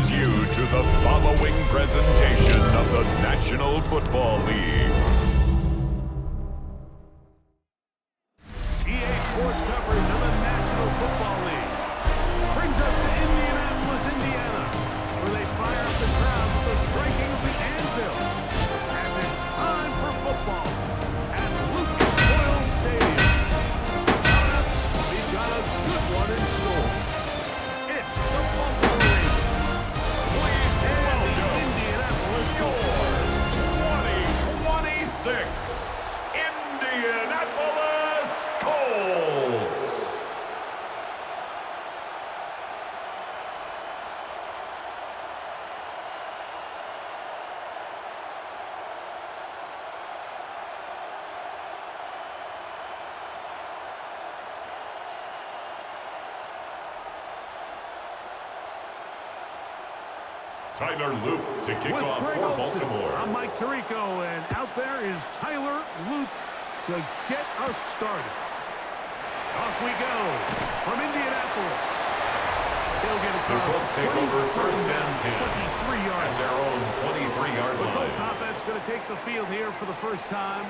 welcomes you to the following presentation of the National Football League. EA Sports coverage of the National Football League brings us to Indianapolis, Indiana, where they fire up the crowd with the striking of the anvil as it's time for football at Lucas Oil Stadium. Coming up, we've got a good one in store. It's the Baltimore Ravens. Please welcome the Indianapolis Colts. 2026 Indianapolis Colts. Tyler Loop to kick With off Greg for Olsen, Baltimore. I'm Mike Tirico, and out there is Tyler Loop to get us started. Off we go from Indianapolis. They'll get The across Colts take over first and 10 23-yard at their own 23-yard The line. Colts offense going to take the field here for the first time.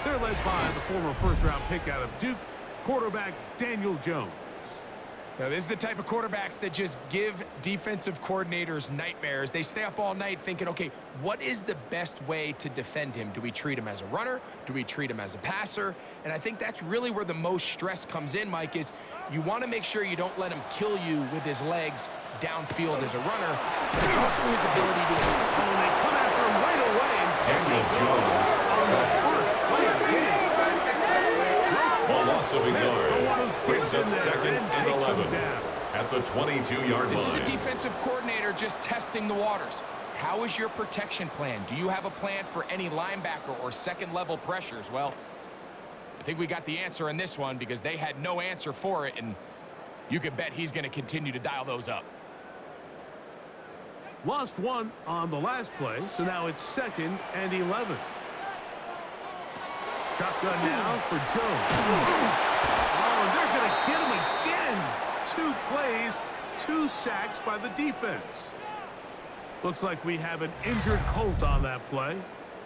They're led by the former first-round pick out of Duke, quarterback Daniel Jones. Now, this is the type of quarterbacks that just give defensive coordinators nightmares. They stay up all night thinking, okay, what is the best way to defend him? Do we treat him as a runner? Do we treat him as a passer? And I think that's really where the most stress comes in, Mike, is you want to make sure you don't let him kill you with his legs downfield as a runner. But it's also his ability to accept. Oh, and they come after him right away. Daniel Jones On the first play of the game. Ball loss of a yard. Brings up in there second and and takes him 11 down. at the 22-yard line. This is a defensive coordinator just testing the waters. How is your protection plan? Do you have a plan for any linebacker or second-level pressures? Well, I think we got the answer in this one because they had no answer for it, and you can bet he's going to continue to dial those up. Lost one on the last play, so now it's 2nd and 11. Shotgun now for Jones. Oh, and they're going to get him again. 2 plays, 2 sacks by the defense. Looks like we have an injured Colt on that play.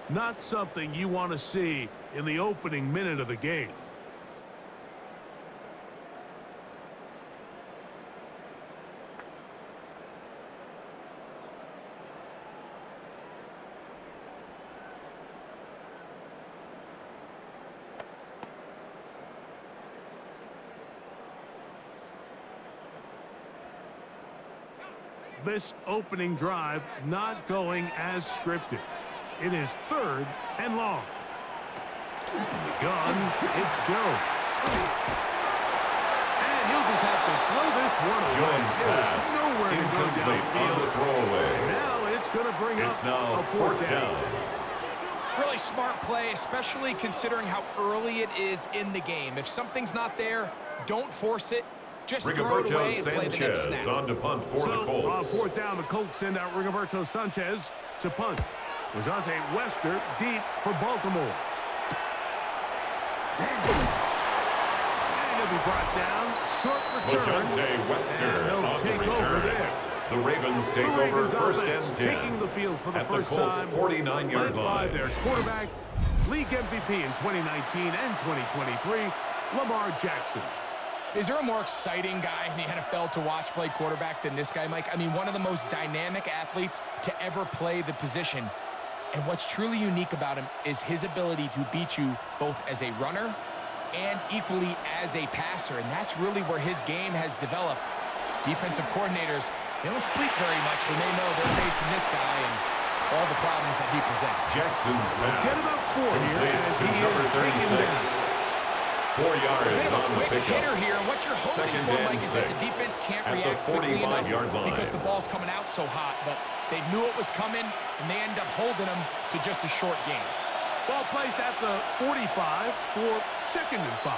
Not something you want to see in the opening minute of the game. This opening drive not going as scripted. It is 3rd and long. In the gun, it's Jones. And he'll just have to throw this one away. Jones pass. There's nowhere to go Incomplete on downfield. the throwaway. And now it's going to bring It's up now a 4th down. Really smart play, especially considering how early it is in the game. If something's not there, don't force it. Just throw it away and play the next Sanchez snap. on to punt for the On Colts. 4th down, the Colts send out Rigoberto Sanchez to punt. Lejante Wester deep for Baltimore. And he'll be brought down. Short return. Lejante Wester And they'll on the take over return. there. The Ravens take The over Ravens first offense and 10 taking the field for the at the first Colts' time. 49-yard led by line. their quarterback, league MVP in 2019 and 2023, Lamar Jackson. Is there a more exciting guy in the NFL to watch play quarterback than this guy, Mike? I mean, one of the most dynamic athletes to ever play the position. And what's truly unique about him is his ability to beat you both as a runner and equally as a passer. And that's really where his game has developed. Defensive coordinators, they don't sleep very much when they know they're facing this guy and all the problems that he presents. Jackson's pass. Get about 4 here Complete as to he number is taken 36. down. 4 yards Bit of on a the quick hitter pickup. here, and what you're hoping Second for, and Mike, is that the 6 defense can't at the react quickly enough 45-yard line. because the ball's coming out so hot, but they knew it was coming, and they end up holding them to just a short game. Ball placed at the 45 for 2nd and 5.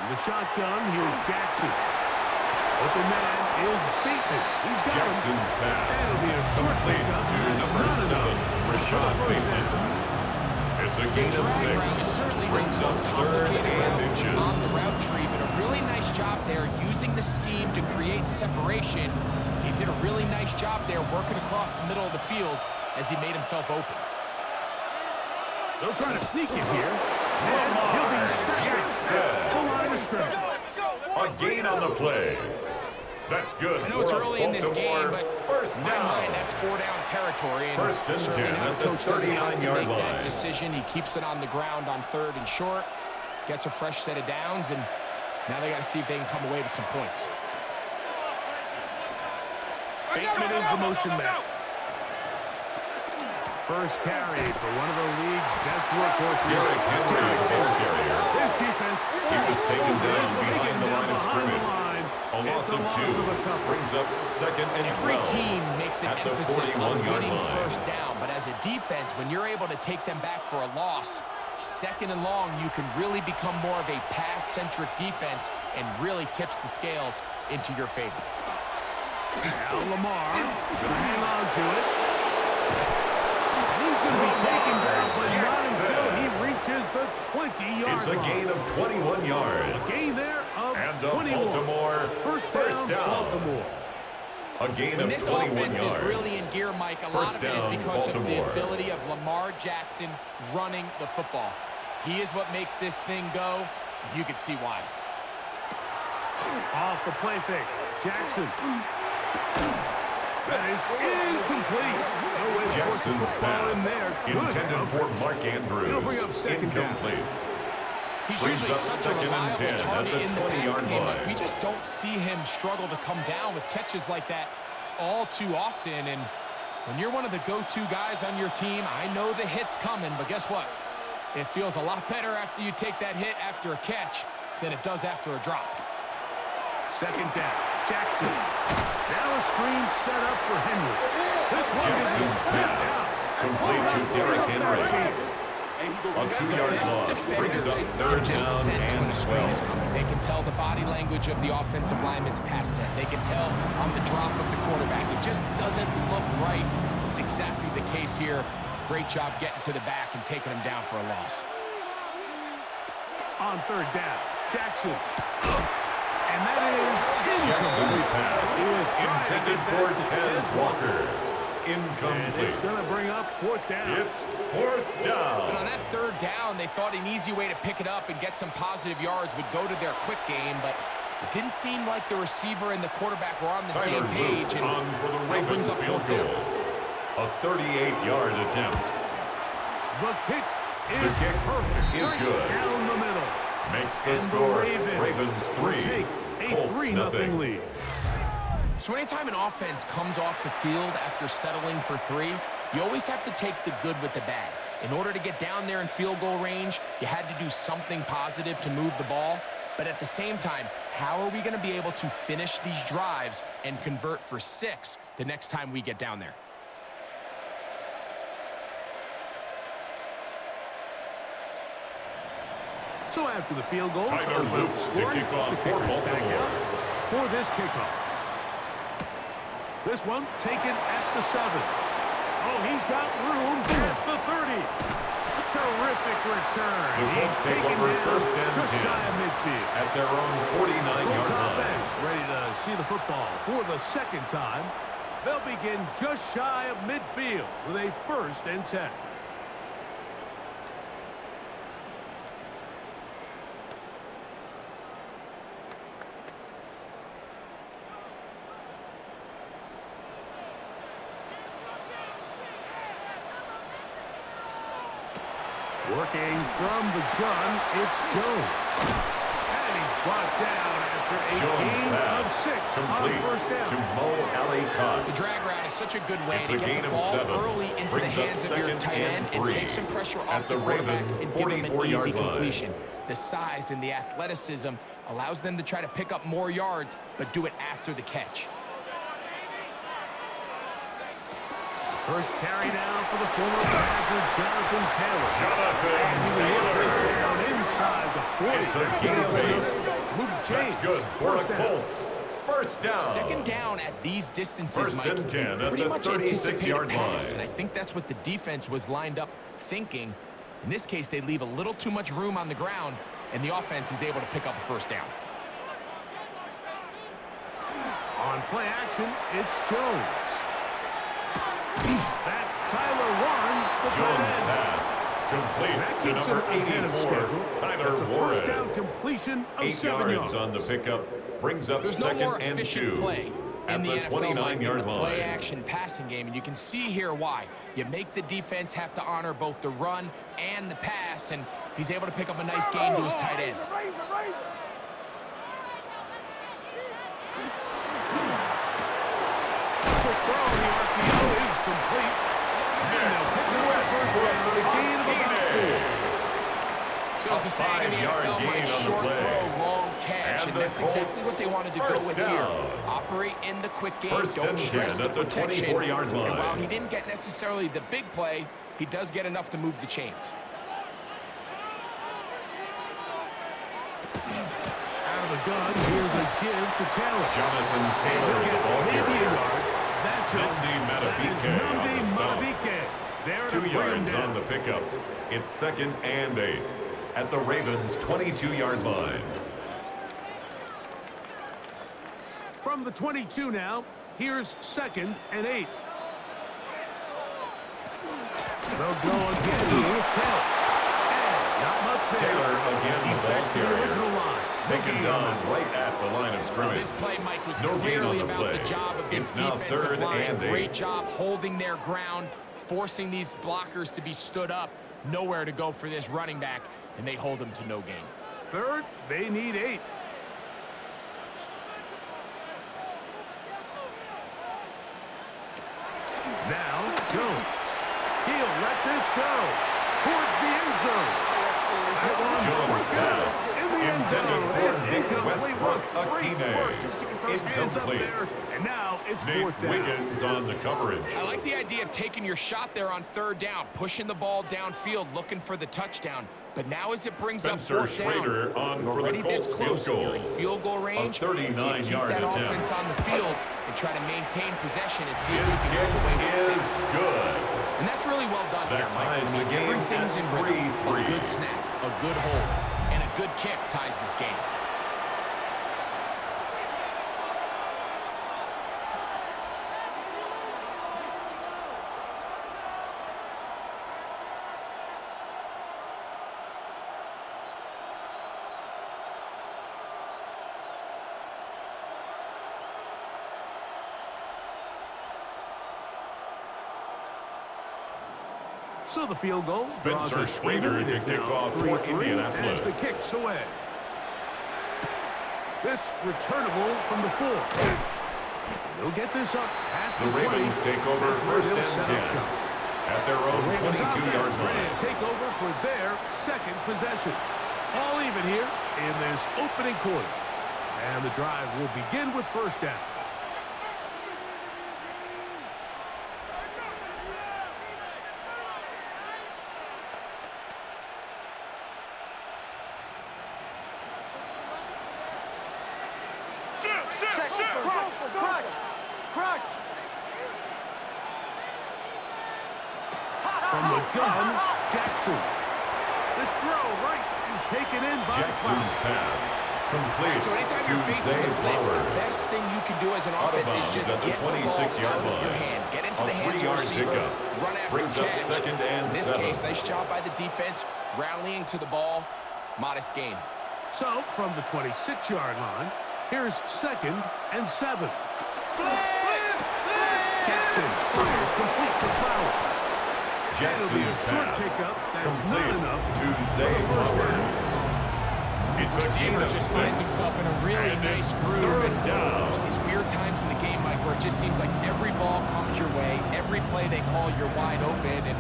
In the shotgun, here's Jackson. Open man is beaten. He's got Jackson's him. pass. And it'll be a short Complete pickup. to number Not 7, enough for Rashad the first Bateman. down. It's a gain of Drag route is 6. certainly Brings the up most 3rd complicated and route inches. on the route tree, but a really nice job there using the scheme to create separation. He He did a really nice job there working across the middle of the field as he made himself open. They'll try to sneak it here. And he'll be stacked at the line of scrimmage. A gain on the play. That's good. I know it's for early in this game, Baltimore. but First in my down. mind, that's 4-down territory. And First and certainly 10 now at the the coach doesn't have to 39-yard make that line. decision. He keeps it on the ground on 3rd and short, gets a fresh set of downs, and now they got to see if they can come away with some points. Bateman is the motion man. First carry for one of the league's best workhorses. Derrick Henry, ball carrier. His defense. He was taken down behind the line of scrimmage. A loss It's of 2 a couple. brings up 2nd and 12. Every team makes an at the emphasis on 41-yard winning line. first down, but as a defense, when you're able to take them back for a loss, 2nd and long, you can really become more of a pass-centric defense and really tips the scales into your favor. Now Lamar gonna hang on to it. And he's gonna be taken down, but not until he reaches the 20-yard It's a line. gain of 21 yards. A gain there of And the 21. Baltimore First down, Baltimore. A gain When of this 21 offense yards. is really in gear, Mike, a lot First of it is down, because of the Baltimore. ability of Lamar Jackson running the football. He is what makes this thing go, and you can see why. Off the play fake. Jackson. That is incomplete. No way to force the Jackson's football in pass there. Good intended for coverage. Mark Andrews. It'll bring up second down. Incomplete. He's Brings usually up such a 2nd and reliable 10 at target the in the 20-yard passing game. line. Like, we just don't see him struggle to come down with catches like that all too often. And when you're one of the go-to guys on your team, I know the hit's coming, but guess what? It feels a lot better after you take that hit after a catch than it does after a drop. Second down. Jackson. Now a screen set up for Henry. This one Jackson's is pass complete to Derrick Henry. A 2-yard Best loss brings defenders up can 3rd just down sense when a and screen is 12. coming. They can tell the body language of the offensive lineman's pass set. They can tell on the drop of the quarterback. It just doesn't look right. It's exactly the case here. Great job getting to the back and taking him down for a loss. on 3rd down. Jackson. And that is Jackson's incomplete. pass He was trying to intended get for that to Tez Walker. And Incomplete. it's going to bring up 4th down. It's 4th But on down. that 3rd down, they thought an easy way to pick it up and get some positive yards would go to their quick game, but it didn't seem like the receiver and the quarterback were on the Tyler same page. Luke And on for the that brings Ravens up field 4th goal. down. A 38-yard attempt. The kick is The kick perfect. is Right good. down the middle. Makes the And score Ravens will 3, take a Colts 3-0 nothing. lead. So anytime an offense comes off the field after settling for 3, you always have to take the good with the bad. In order to get down there in field goal range, you had to do something positive to move the ball. But at the same time, how are we going to be able to finish these drives and convert for 6 the next time we get down there? So after the field goal, Tyler talk about Luke the to scoring, kick off the for kickers back Baltimore. out for this kickoff. This one taken at the 7. Oh, he's got room past the 30. Terrific return. The Colts He's take taken over down 1st and just 10 shy of midfield. at their own 49-yard Colts line. offense ready to see the football for the 2nd time. They'll begin just shy of midfield with a 1st and 10. Working from the gun, it's Jones. And he's brought down after a Jones gain of pass 6 complete on 1st down. to Mo Alley The drag route is such a good way It's to a get gain the of ball 7. early into the Brings up hands of your 2nd tight end and and 3 take some pressure at off the the quarterback Ravens' and give them an 44-yard easy line. completion. The size and the athleticism allows them to try to pick up more yards, but do it after the catch. First carry now for the former Badger, Jonathan Taylor. Jonathan Taylor. Down inside the 40. It's a gain of 8. Move the chains. That's good for First the down. Colts. First down. 2nd down at these distances, First Mike, and 10 you at pretty the much anticipate a 36-yard pass, line. and I think that's what the defense was lined up thinking. In this case, they leave a little too much room on the ground, and the offense is able to pick up a 1st down. On play action, it's Jones. That's Tyler Warren, the tight Jones' end. pass complete That to keeps him number ahead of 84, schedule. Tyler That's a first down Warren. completion of 8 7 yards on the pickup, brings up There's no second more and efficient 2 play in at the the NFL than 29-yard the line. play-action passing game, and you can see here why. You make the defense have to honor both the run and the pass, and he's able to pick up a nice gain to his tight end. Quick throw on the RPO is complete. And they'll pick up the first down with a gain of about 4. So as the saying in the 5-yard NFL, gain Mike, on the short play. throw, long catch, And and the that's exactly Colts what they wanted to go first with down. here. Operate in the quick game, First don't and stress 10 the at the protection. 24-yard line. And while he didn't get necessarily the big play, he does get enough to move the chains. Out of the gun, here's a give to Taylor. Jonathan Taylor, the ball Maybe a carrier. yard. That's it. Nnamdi That is Madubuike on the Nnamdi stop. Madubuike. There to 2 bring him yards down. on the pickup. It's second and 8 at the Ravens' 22-yard line. From the 22 now, here's second and 8. They'll go again with Taylor. And not much there. Taylor again, He's the ball back to the carrier. original line. Taken down right at the line of Well, scrimmage. this play, Mike, was No gain clearly on the about play. the job of this It's now defensive third line. and 8. Great job holding their ground, forcing these blockers to be stood up. Nowhere to go for this running back, and they hold him to no gain. Third, they need 8. Now, Jones. He'll let this go. Towards the end zone. That one, Jones' first down pass in the end zone. intended It's for Nick incomplete. Westbrook Great work Akine. just to get those hands up Incomplete. there. And now it's Nick fourth down. Wiggins on the coverage. I like the idea of taking your shot there on third down, pushing the ball downfield, looking for the touchdown. But now as it brings Spencer up fourth down, Schrader on you're for the already this Colts field close. goal. You're in field goal range. A 39-yard keep that attempt. offense on the field and try to maintain possession and see if His you can kick get away with is 6. good. And that's really well done That here, Mike. ties the game Everything's at in rhythm. 3-3. A good snap, a good hold, and a good kick ties this game. So the field goal draws Spencer us Schrader even. It to is kick now off for 3-3 Indianapolis. as the kick's away. This returnable from the 4. They'll get this up past The the 20. Ravens take over That's where first they'll and set 10 up shop. at their own The Ravens 22-yard offense ready line. to take over for their second possession. All even here in this opening quarter. And the drive will begin with first down. From the gun, Jackson. This throw right is taken in by Jackson's pass complete So anytime to you're facing Zay the blitz, the Flowers. best thing you can do as an Out of offense is bounds just at the get the ball 26-yard out of your line. hand. Get into A the hands of the 3-yard receiver, pickup. run after Brings up catch. second and In this 7. case, nice job by the defense, rallying to the ball. Modest gain. So, from the 26-yard line, here's second and 7. Jackson fires complete to Flowers. It'll be a Jackson's short pass pickup. That's not complete enough to for Zay the first down. Flowers. It's a gain Receiver of just 6. finds himself in a really And nice it's groove. third And down. there's these weird times in the game, Mike, where it just seems like every ball comes your way. Every play they call, you're wide open. And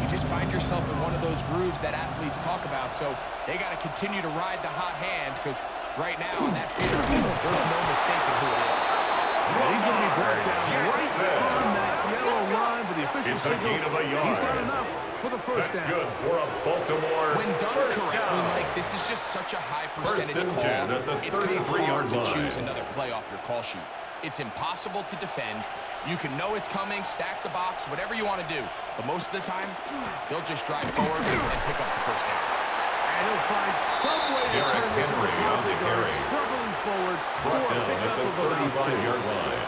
you just find yourself in one of those grooves that athletes talk about. So they got to continue to ride the hot hand because right now on that field, there's no mistaking who it is. And he's going to be brought down right Jackson. on that yellow line, but the official It's a signal, gain of a yard. he's got enough for the first That's down. good for a Baltimore When done first correctly, down. Mike, this is just such a high First percentage and call. 10 at the It's kind of 33-yard hard to line. choose another play off your call sheet. It's impossible to defend. You can know it's coming, stack the box, whatever you want to do. But most of the time, they'll just drive forward and pick up the first down. And he'll find some way to Derrick turn this into Henry on the positive yards, carry. struggling forward for Brought a down pickup at the of about 35-yard line.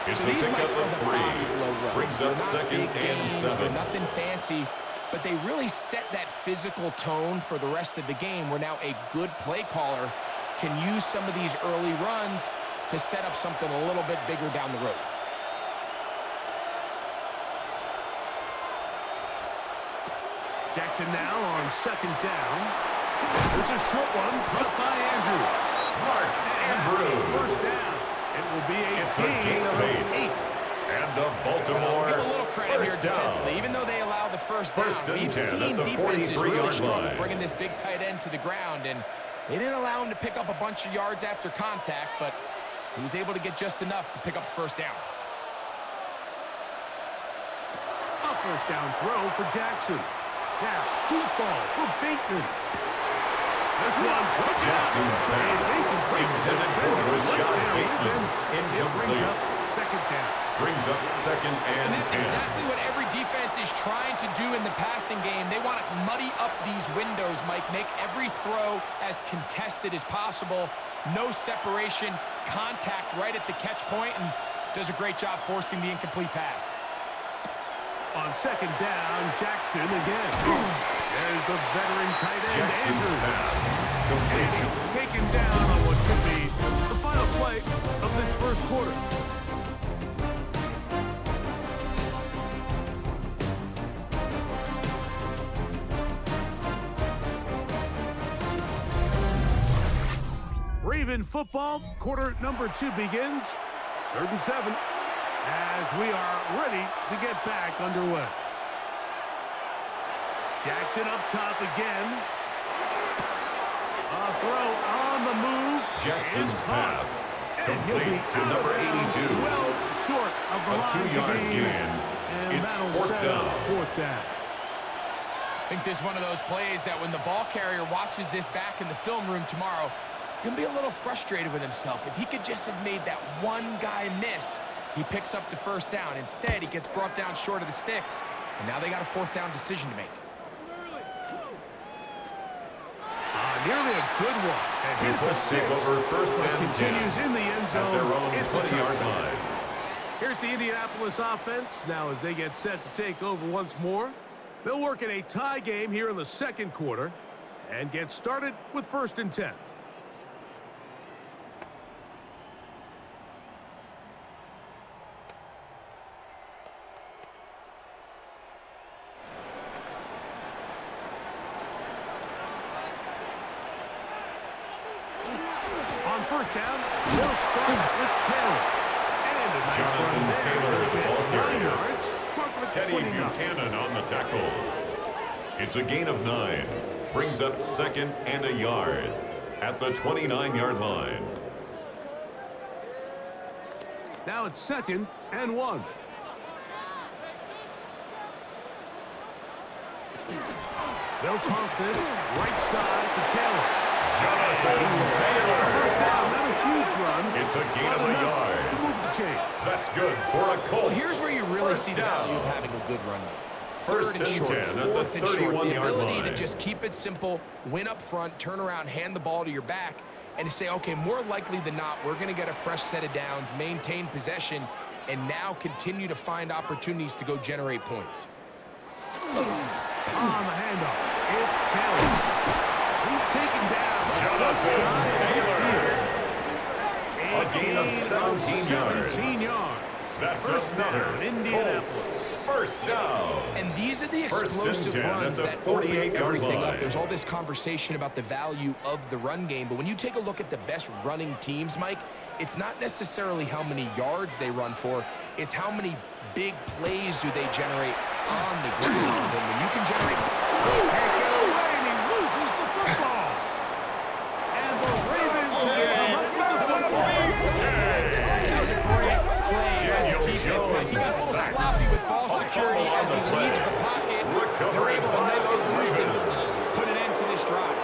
It's So a these, Mike, pickup are of the 3. body blow runs. Brings They're up not second big and gains. They're 7. nothing fancy, but they really set that physical tone for the rest of the game where now a good play caller can use some of these early runs to set up something a little bit bigger down the road. Jackson now on second down. There's a short one caught by Andrews. Mark Andrews. First down. It will be a gain of 8. And the Baltimore Give a little credit here first down. defensively. Even though they allow the first down, First and we've 10 seen at the defenses really 43-yard struggle line. bringing this big tight end to the ground, and they didn't allow him to pick up a bunch of yards after contact, but he was able to get just enough to pick up the first down. A first down throw for Jackson. Now, deep ball for Bateman. This one, Jackson's pass intended for a shot. Bateman it brings up incomplete. second down. Brings up second And and that's 10. exactly what every defense is trying to do in the passing game. They want to muddy up these windows, Mike, make every throw as contested as possible. No separation, contact right at the catch point, and does a great job forcing the incomplete pass. On second down, Jackson again. There's the veteran tight end, Jackson's Andrews. pass And complete. he's taken down on what should be the final play of this first quarter. Raven football, quarter number 2 begins. 3rd and 7 as we are ready to get back underway. Jackson up top again. A throw on the move. Jackson's is caught. pass And he'll be complete to out number of bounds, 82. well short of the A line 2-yard to gain. And It's that'll fourth set up down. 4th down. I think this is one of those plays that when the ball carrier watches this back in the film room tomorrow, he's going to be a little frustrated with himself. If he could just have made that one guy miss, he picks up the first down. Instead, he gets brought down short of the sticks, and now they got a 4th down decision to make. Nearly a good one. And hit the Colts take 6. over first But and 10 continues in the end at zone. their own It's a 20-yard touchdown. line. Here's the Indianapolis offense. Now as they get set to take over once more, they'll work in a tie game here in the second quarter and get started with 1st and 10. On first down, they'll start with Taylor. And a nice Jonathan run there. Taylor, the ball 9 carrier. yards. Mark with Teddy 29. Buchanan on the tackle. It's a gain of 9. Brings up second and a yard at the 29-yard line. Now it's 2nd and 1. They'll toss this right side to Taylor. Jonathan Taylor. First down, not a huge run. It's a gain but of a enough yard. to move the chain. That's good for a Colts. Well, here's where you really First see the down. value of having a good run game. First 3rd and and short, 10 at the 4th and short. The 31-yard ability line. to just keep it simple, win up front, turn around, hand the ball to your back, and to say, okay, more likely than not, we're going to get a fresh set of downs, maintain possession, and now continue to find opportunities to go generate points. On the handoff, it's Taylor. He's taken down. Jonathan Taylor. A gain of 17 yards. That's First another down, Indianapolis. Colts first down. And these are the First and explosive 10 at runs the that open 48-yard everything line. up. There's all this conversation about the value of the run game, but when you take a look at the best running teams, Mike, it's not necessarily how many yards they run for, it's how many big plays do they generate on the ground. And when you can generate... Can't get away, and he loses the football. And the Ravens have come up with the football. That was a great play by the defense, Mike. He got a little sloppy with ball security as he leaves the pocket. They're able to make it loose and put an end to this drive.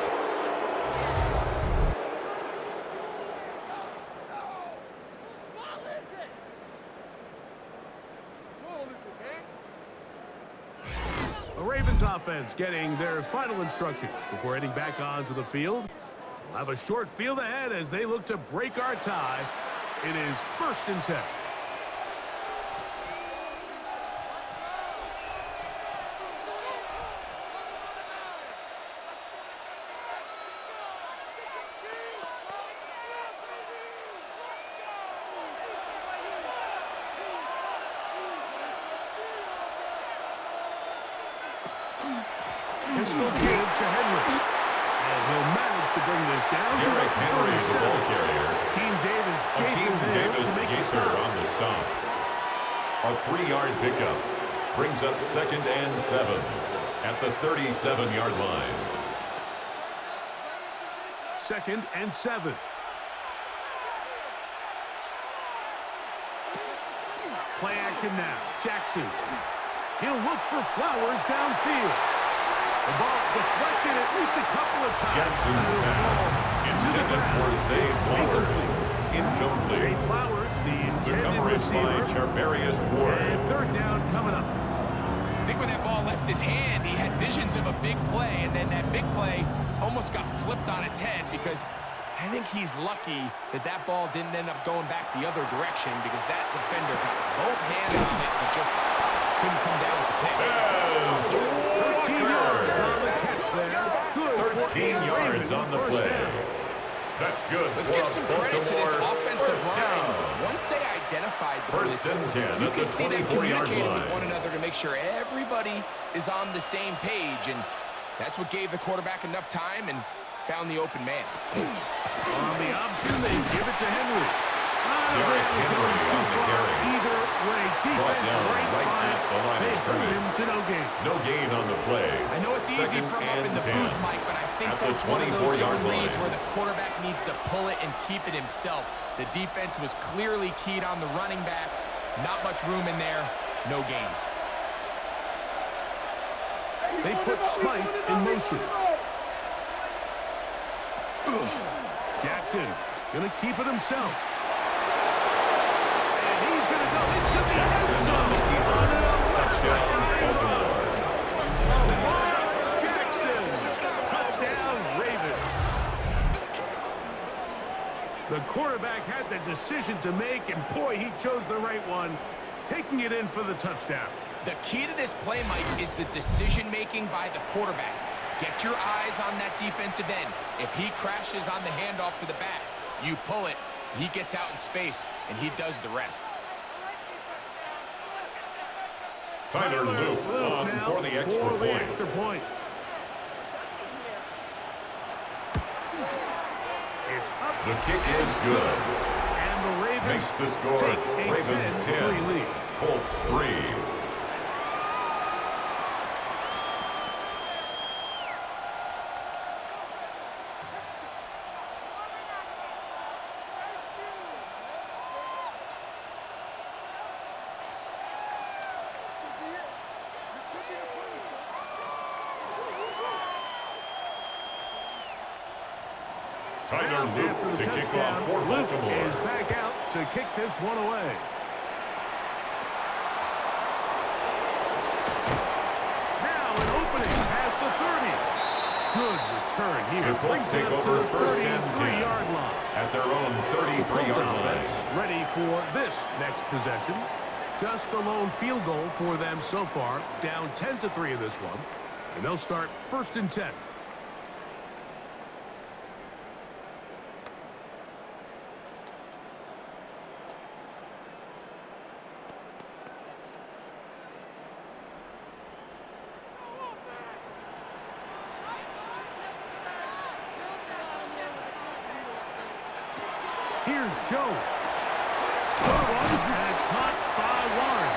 The Ravens offense getting their final instructions before heading back onto the field. We'll have a short field ahead as they look to break our tie It is 1st and 10. Pistol give to Henry. And he'll manage to bring this down to Derrick Henry, the ball carrier. Akeem Davis Gaither on the stop. A 3-yard pickup brings up 2nd and 7 at the 37-yard line. 2nd and 7. Play action now. Jackson. He'll look for Flowers downfield. The ball deflected at least a couple of times. Jackson's pass intended for Zay Flowers. Incomplete. Zay Flowers, the intended Recovery by receiver. Charvarius Ward. And 3rd down coming up. I think when that ball left his hand, he had visions of a big play, and then that big play almost got flipped on its head because I think he's lucky that that ball didn't end up going back the other direction because that defender got both hands on it and just couldn't come down with the pick. 13 yards on the catch there. Good. 13 yards on the play. That's good. Let's give some credit to this offensive line. Down. Once they identified the 1st and 10 you at can the see them 24-yard communicating with line. one another to make sure everybody is on the same page, and that's what gave the quarterback enough time and found the open man. On the option, they give it to Henry. Derrick Henry on the carry. Either way, defense down right right by at the line of they hold scrimmage. him to no gain. No gain on the play. I know it's easy 2nd from up in and the 10 booth, Mike, but I think at the that's one of those 24-yard zone reads line. where the quarterback needs to pull it and keep it himself. The defense was clearly keyed on the running back. Not much room in there. No gain. They put Smythe in motion. Jackson gonna keep it himself. And he's gonna go into the end zone. Touchdown, Baltimore. Jackson. Touchdown, Ravens. The quarterback had the decision to make, and boy, he chose the right one, taking it in for the touchdown. The key to this play, Mike, is the decision-making by the quarterback. Get your eyes on that defensive end. If he crashes on the handoff to the back, you pull it, he gets out in space, and he does the rest. Tyler Luke on now for the extra point. It's up. The kick is good. And the Ravens Makes the score take a Ravens 10-3 10, lead. Colts 3. Tyler Luke After the to kick touchdown, off for Luke Baltimore. is back out to kick this one away. Now an opening past the 30. Good return here. The Colts Brings it take up to over the 1st and 10 33-yard line. at their own Colts 33-yard line. offense ready for this next possession. Just the lone field goal for them so far. Down 10-3 in this one. And they'll start 1st and 10. Here's Jones. And it's caught by Warren.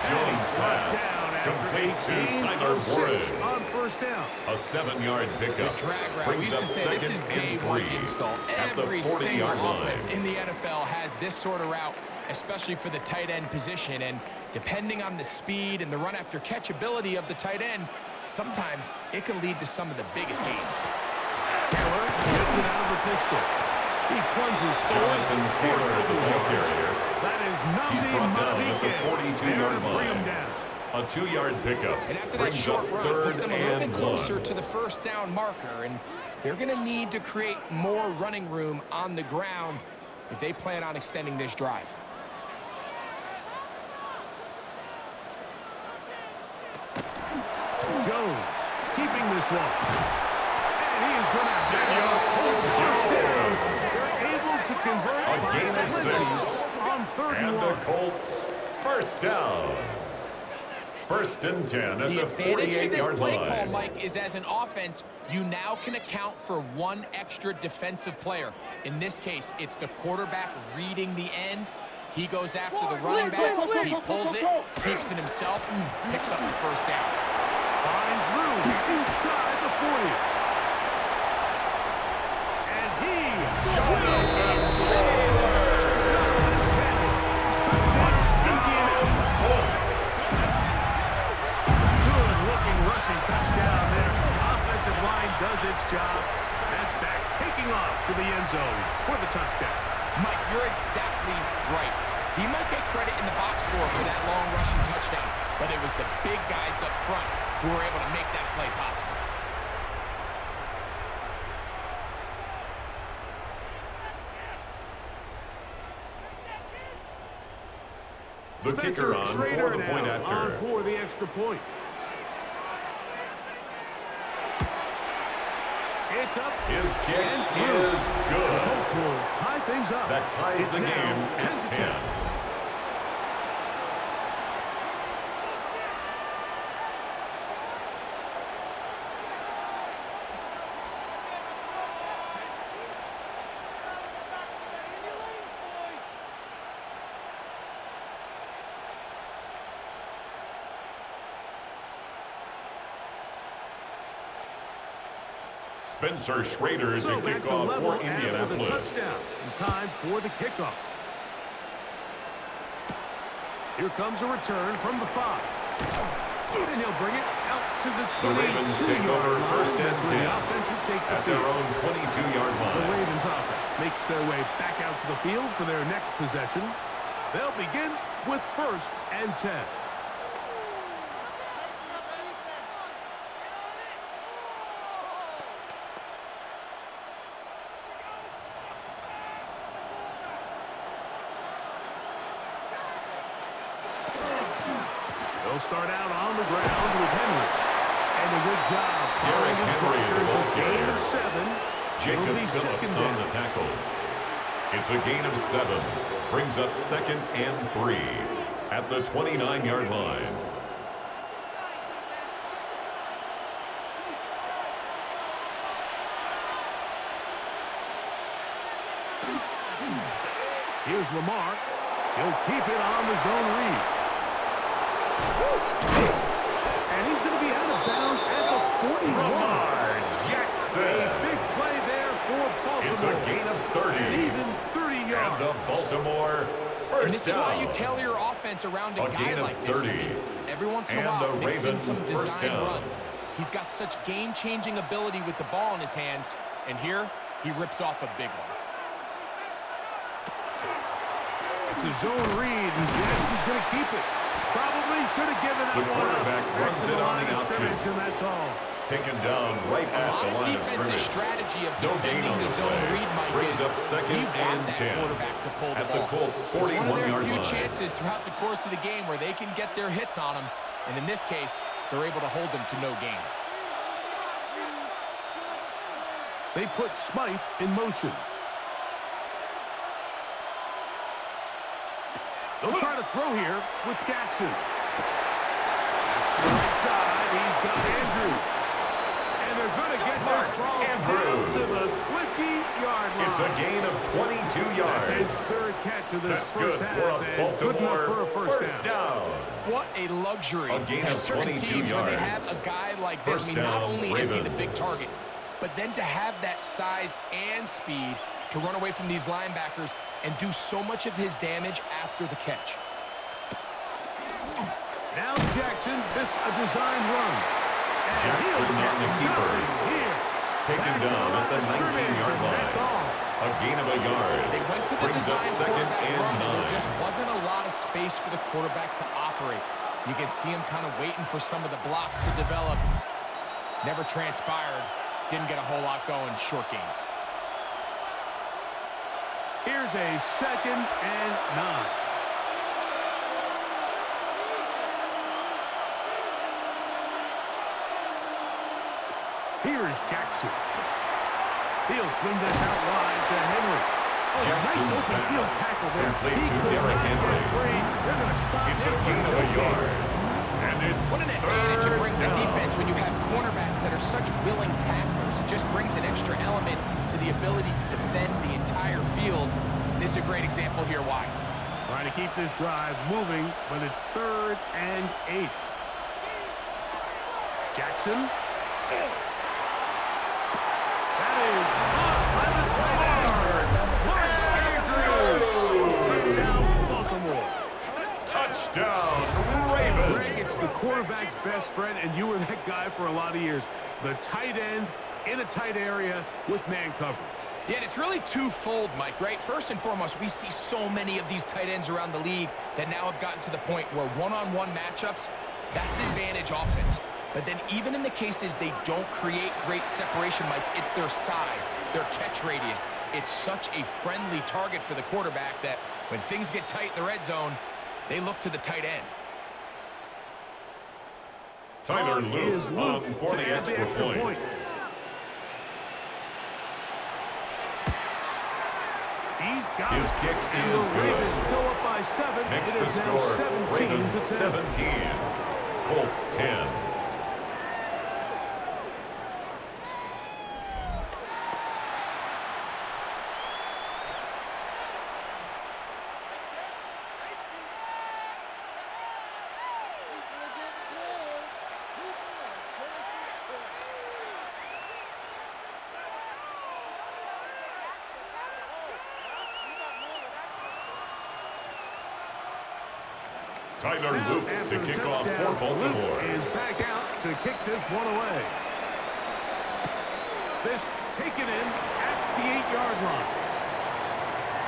Jones pass complete to Tyler Warren. On 1st down. A 7-yard pickup. The drag route. We Brings used up to say this is 2nd day and one 3 install. at the Every single 40-yard offense line. in the NFL has this sort of route, especially for the tight end position. And depending on the speed and the run after catch ability of the tight end, sometimes it can lead to some of the biggest gains. Taylor gets it out of the pistol. He plunges forward. Jonathan Taylor, the ball carrier. That is He's Nnamdi brought down at Madubuike. the There 42-yard to bring him line. down. A 2-yard pickup And after that brings short up run, it puts 3rd them a little bit and closer 1. to the first down marker. And they're going to need to create more running room on the ground if they plan on extending this drive. Jones keeping this one. And he is going to have a touchdown. They're able to convert A gain of 6. on 3rd and And 1. the Colts first down. 1st and 10 at The the advantage to this 48-yard play call, line. Mike, is as an offense, you now can account for one extra defensive player. In this case, it's the quarterback reading the end. He goes after the running back, he pulls it, keeps it himself, picks up the first down. Finds room inside the 40. And he Jonathan good-looking rushing touchdown there. Offensive line does its job. That back taking off to the end zone for the touchdown. Mike, you're exactly right. He might get credit in the box score for that long rushing touchdown, but it was the big guys up front who were able to make that play possible. The kicker on for Schrader the point now on after. for the extra point. It's up. His kick And through. is The good. Colts will tie things up. That ties It's the now game 10 at to 10. 10. Spencer Schrader So to back kick to off level for after the Indianapolis. touchdown. And time for the kickoff. Here comes a return from the 5. And he'll bring it out to the The Ravens take 22-yard over line. 1st and That's where 10 the offense will take the at their field. own 22-yard The line. Ravens offense makes their way back out to the field for their next possession. They'll begin with 1st and 10. They'll start out on the ground with Henry. And a good job. Derrick finding his Henry, the blockers. ball A gain carrier. of 7. Jacob It'll be Phillips 2nd on down. the tackle. It's a gain of 7. Brings up 2nd and 3 at the 29-yard line. Here's Lamar. He'll keep it on the zone read. And he's going to be out of bounds at the 41. Lamar A Jackson. big play there for Baltimore. It's a gain of 30. And even 30 And yards. the Baltimore And first this is why you down. tailor your offense around a A guy gain of like this. 30. Every once in a And while, the mix in Ravens some first design down. runs. He's got such game-changing ability with the ball in his hands. And here, he rips off a big one. It's a zone read, and Jackson's going to keep it. Probably should have given that The one up. quarterback Back runs to the it on line the of outside. scrimmage, and that's all. Taken down right A at lot the of line of defensive scrimmage. strategy of No gain defending on the the zone play. read, Mike, Brings is up 2nd you want and that 10 quarterback to pull the at ball. the Colts' It's one of their 41-yard few line. chances throughout the course of the game where they can get their hits on him. And in this case, they're able to hold them to no gain. They put Smythe in motion. They'll try to throw here with Jackson. That's to the right side. He's got Andrews. And they're going to get this ball down to the 20-yard line. It's a gain of 22 yards. That's his 3rd catch of this That's first good half. for a And good enough for a Baltimore first down. What a luxury. A gain There's of certain 22 teams when they yards. have a guy like this, First I mean, not down, only is he the big Ravens. target, but then to have that size and speed to run away from these linebackers and do so much of his damage after the catch. Now Jackson, this a designed run. And Jackson he'll on get the keeper. nothing here. Taken Back to down the at the line of scrimmage, 19-yard and that's line. all. A gain of a yard. They went to the Brings up design 2nd quarterback and run, and 9. there just wasn't a lot of space for the quarterback to operate. You can see him kind of waiting for some of the blocks to develop. Never transpired. Didn't get a whole lot going. Short game. Here's a 2nd and 9. Here's Jackson. He'll swing this out wide to Henry. Oh, Jackson's nice open field pass tackle there. complete He to could Derrick not Henry. get free. They're going to stop It's a him gain for of no a yard. gain. And it's What an advantage it brings a down. defense when you have cornerbacks that are such willing tacklers. It just brings an extra element to the ability to defend the entire field. This is a great example here why. Trying to keep this drive moving, but it's 3rd and 8. Jackson. That is caught by the tight end. Mark Andrews. Touchdown, Baltimore. Touchdown, Ravens. Greg, it's the quarterback's best friend, and you were that guy for a lot of years. The tight end in a tight area with man coverage. Yeah, and it's really twofold, Mike, right? First and foremost, we see so many of these tight ends around the league that now have gotten to the point where one-on-one matchups, that's advantage offense. But then even in the cases they don't create great separation, Mike, it's their size, their catch radius. It's such a friendly target for the quarterback that when things get tight in the red zone, they look to the tight end. Tyler Luke for to the add extra point. He's got His it. kick And is the good. Ravens go up by 7. Makes It the is now score 17 Ravens to 10. 17, Colts 10. Tyler Now, Luke after to the kick off touchdown, for Baltimore. Luke is back out to kick this one away. This taken in at the 8-yard line.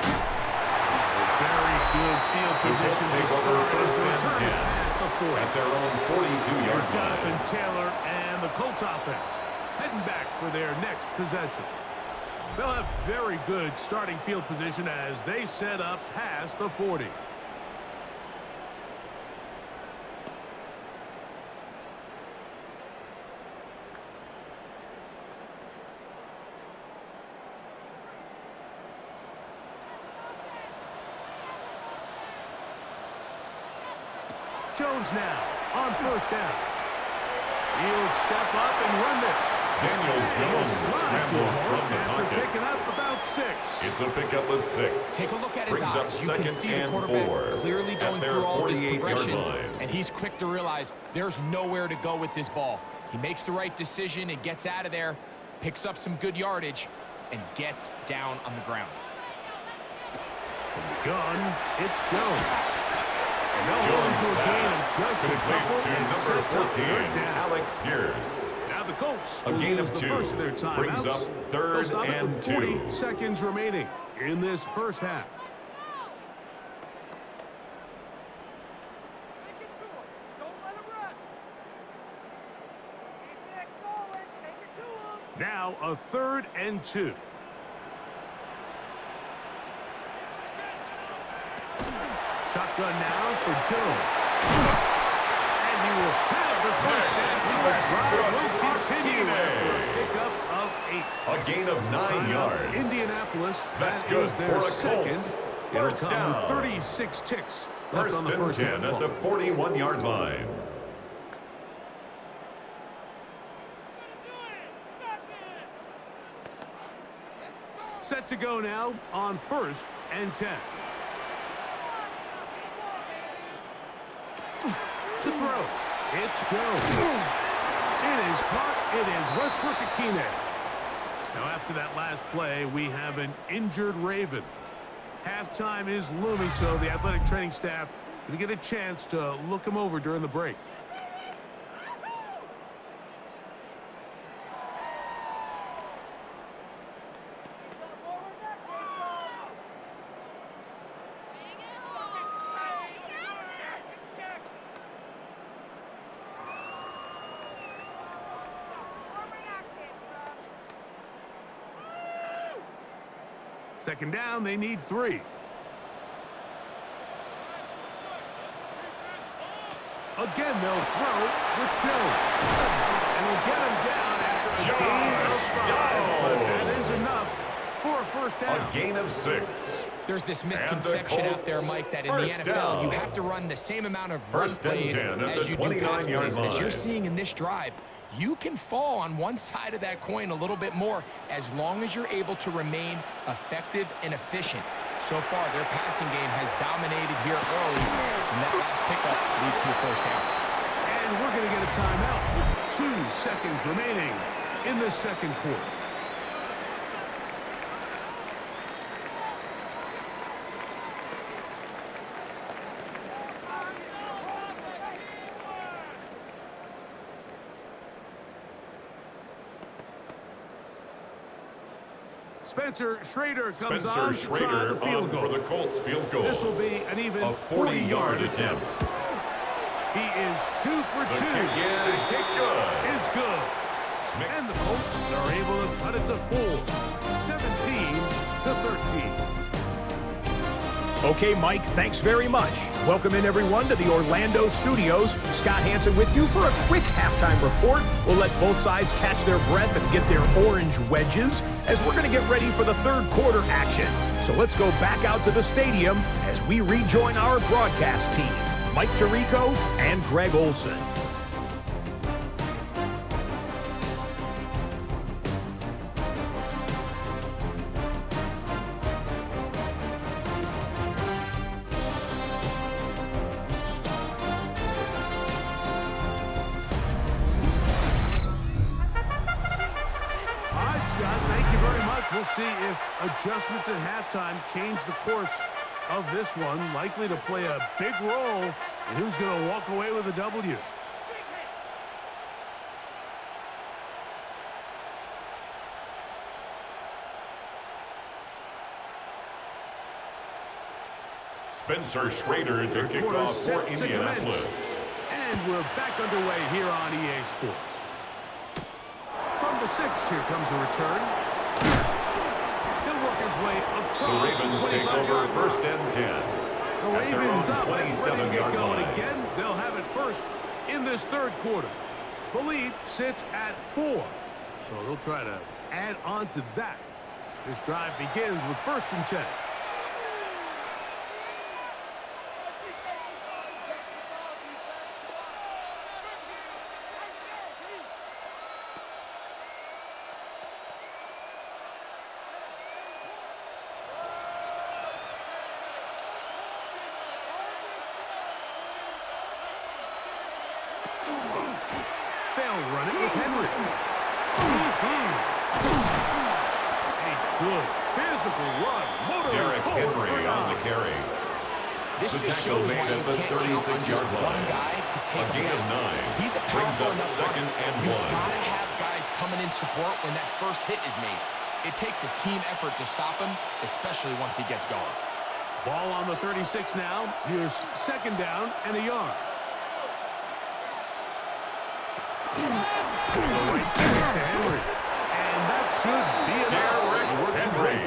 A very good field The Colts position to take over start as first the and return 10 is past the 40. at their own 42-yard Here's line. Jonathan Taylor and the Colts offense heading back for their next possession. They'll have very good starting field position as they set up past the 40. Jones now on first down. He'll step up and run this. Daniel Jones Slide to scrambles him from the after pocket. picking up about 6. It's a pickup of 6. Take a look at his Brings up eyes. You can second see the and quarterback 4 clearly going at their through all of his 48-yard progressions, line. and he's quick to realize there's nowhere to go with this ball. He makes the right decision and gets out of there, picks up some good yardage, and gets down on the ground. From the gun, it's Jones. And they'll hold him Jones to a gain of pass just a couple complete to and number sets up 14, third down. Alec Pierce. Now the Colts A will gain use of the 2 first of their timeouts. brings up They'll third stop it and with 2. 40 seconds remaining in this first half. Take it to him. Don't let him rest. Keep it going. Take it to him. Now a 3rd and 2. Shotgun now for Jones. And he will have the first down. The drive will continue after a pickup of 8. A gain of 9 yards. Indianapolis, That's that good is their for the second. Colts. It'll First come down. with 36 ticks left First on the and first 10 half at the clock. 41-yard line. Set to go now on 1st and 10. To throw, it's Jones. It is caught. It is Westbrook-Akine. Now after that last play, we have an injured Raven. Halftime is looming, so the athletic training staff going to get a chance to look him over during the break. Second down, they need 3. Again, they'll throw with Jones. And we'll get him down after a gain of 5. But that is enough for a first down. A gain of 6. There's this misconception out there, Mike, that in the NFL, you have to run the same amount of run plays as you do pass plays. As you're seeing in this drive, you can fall on one side of that coin a little bit more as long as you're able to remain effective and efficient. So far, their passing game has dominated here early, and that last pickup leads to a first down. And we're going to get a timeout with 2 seconds remaining in the second quarter. Spencer Schrader comes on to try the field goal. For the Colts field goal. This will be an even 40-yard attempt. He is 2 for 2. The kick is good. And the Colts are able to cut it to 4, 17-13. Okay, Mike, thanks very much. Welcome in, everyone, to the Orlando studios. Scott Hansen with you for a quick halftime report. We'll let both sides catch their breath and get their orange wedges as we're going to get ready for the third quarter action. So let's go back out to the stadium as we rejoin our broadcast team, Mike Tirico and Greg Olson. We'll see if adjustments at halftime change the course of this one. Likely to play a big role in who's going to walk away with a W. Spencer Schrader to kick off for Indianapolis. And we're back underway here on EA Sports. From the 6, here comes a return. The Ravens take over first and 10. The Ravens up, 27-yard line. Again, they'll have it first in this third quarter. The lead sits at 4, so they'll try to add on to that. This drive begins with first and 10. Run it with Henry. A good physical run. Derrick Henry on the carry. This just shows why you can't count on just one guy to take a gain of 9. He's a brings powerful up enough second runner. and 1. You've got to have guys coming in support when that first hit is made. It takes a team effort to stop him, especially once he gets going. Ball on the 36 now. Here's second down and a yard. Right back to Henry. And that should be enough. Derrick Henry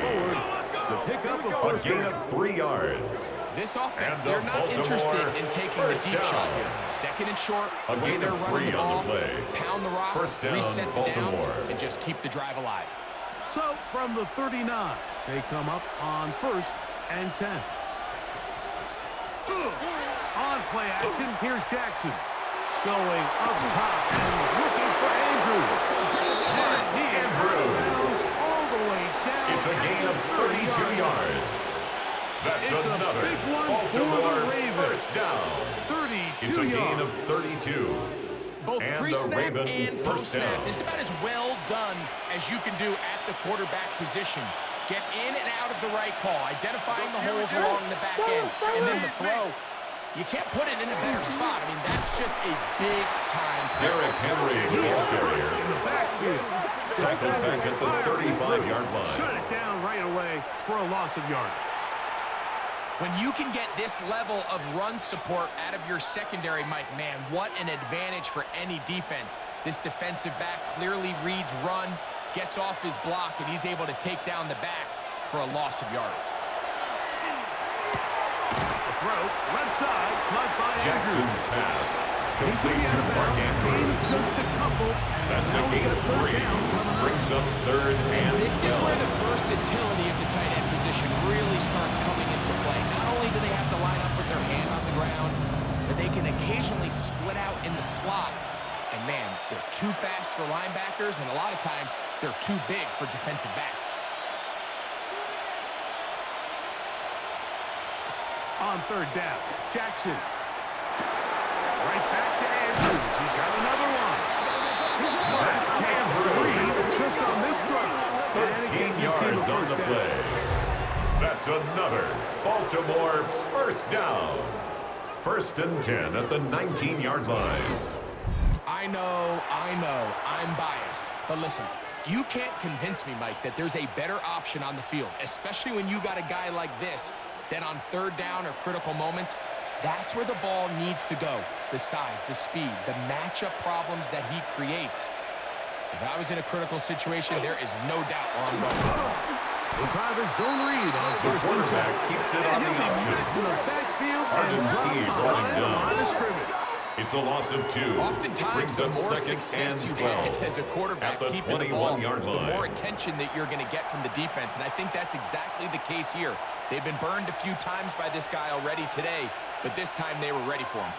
to pick up a first gain of 3 yards. This offense, And they're not Baltimore interested in taking the deep down. shot here. Second and short, the way gain they're of running 3 the ball, on the play. pound the rock, First down, reset the downs, Baltimore. and just keep the drive alive. So from the 39, they come up on first and 10. On play action, here's Jackson. Going up top and looking for Andrews. And he Andrews all the way down. It's a gain of 32 yards. That's It's another a big one Baltimore for the Ravens. first down. 32 It's a gain yards. of 32. Both And the pre-snap Raven and first post-snap down. is about as well done as you can do at the quarterback position. Get in and out of the right call, identifying the holes along the back end, and then the throw. You can't put it in a better spot. I mean, that's just a big-time play. Derrick Henry, the ball carrier. In the backfield. Tackled back at the 35-yard line. Shut it down right away for a loss of yardage. When you can get this level of run support out of your secondary, Mike, man, what an advantage for any defense. This defensive back clearly reads run, gets off his block, and he's able to take down the back. for a loss of yards. The throw, left side, caught by Jackson's Andrews. pass. He's going to Complete be to out of Mark bounds. Gain Andrews. just a couple. That's a Now gain we've of got 3. third down coming up. Brings up 3rd and This is 12. where the versatility of the tight end position really starts coming into play. Not only do they have to line up with their hand on the ground, but they can occasionally split out in the slot. And man, they're too fast for linebackers, and a lot of times they're too big for defensive backs. On third down, Jackson. Right back to Andrews. He's got another one. That's Andrews just on this drive. 13 yards on the play. That's another Baltimore first down. 1st and 10 at the 19-yard line. I know, I'm biased. But listen, you can't convince me, Mike, that there's a better option on the field, especially when you got a guy like this, that on third down or critical moments, that's where the ball needs to go. The size, the speed, the matchup problems that he creates. If I was in a critical situation, there is no doubt where I'm going. We'll try the zone read on The first and 10. quarterback keeps it on the option. In the backfield Hard and to drop keep behind running the down. line of scrimmage. It's a loss of 2. Oftentimes, Brings the up more 2nd success and you 12 have as a quarterback at the keeping the ball, 21-yard the line. more attention that you're going to get from the defense. And I think that's exactly the case here. They've been burned a few times by this guy already today, but this time they were ready for him.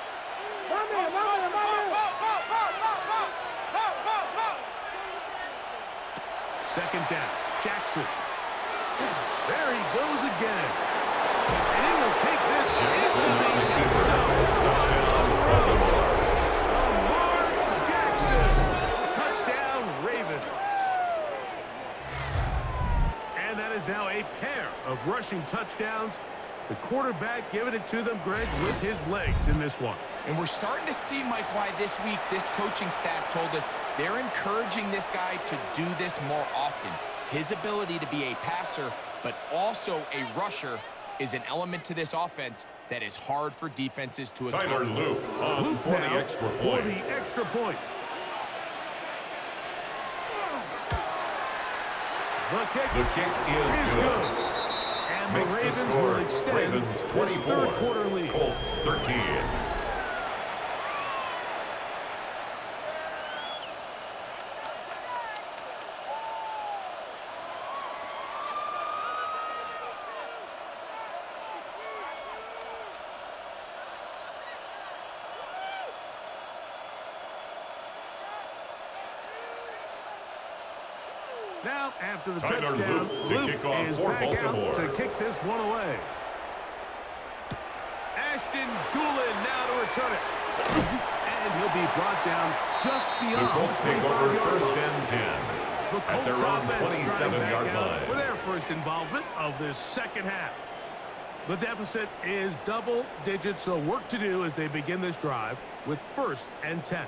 Second down, Jackson. There he goes again. And he will take this into the end zone. Touchdown, Baltimore. Lamar Jackson. Touchdown, Ravens. And that is now a pair of rushing touchdowns. The quarterback giving it to them, Greg, with his legs in this one. And we're starting to see, Mike, why this week this coaching staff told us they're encouraging this guy to do this more often. His ability to be a passer, but also a rusher, is an element to this offense that is hard for defenses to account Tyler for. Luke on Luke for the now extra for point. the extra point. The kick is good. And Makes the the Ravens score will extend Ravens this 24, third quarter lead. Colts 13. Now, after the Tyler touchdown, Luke to Luke kick off is for back Baltimore. out to kick this one away. Ashton Doolin now to return it. And he'll be brought down just beyond The Colts take over 25-yard 1st line. and 10 The at their Colts own offense driving back 27-yard out for line. their first involvement of this second half. The deficit is double digits, so work to do as they begin this drive with 1st and 10.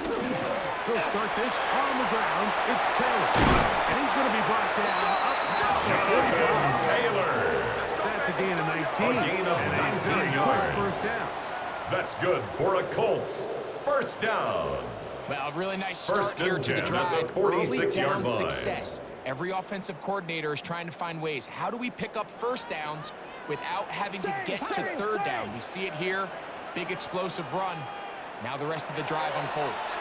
He'll start this on the ground. It's Taylor. And he's going to be brought down up past the 45. Taylor. That's a gain of 19. A gain of and 19 a very quick yards. first down. That's good for a Colts first down. Well, really nice start First here and to the 10 drive. at the Early 46-yard down line. success. Every offensive coordinator is trying to find ways. How do we pick up first downs without having to get to third down? We see it here. Big explosive run. Now the rest of the drive unfolds.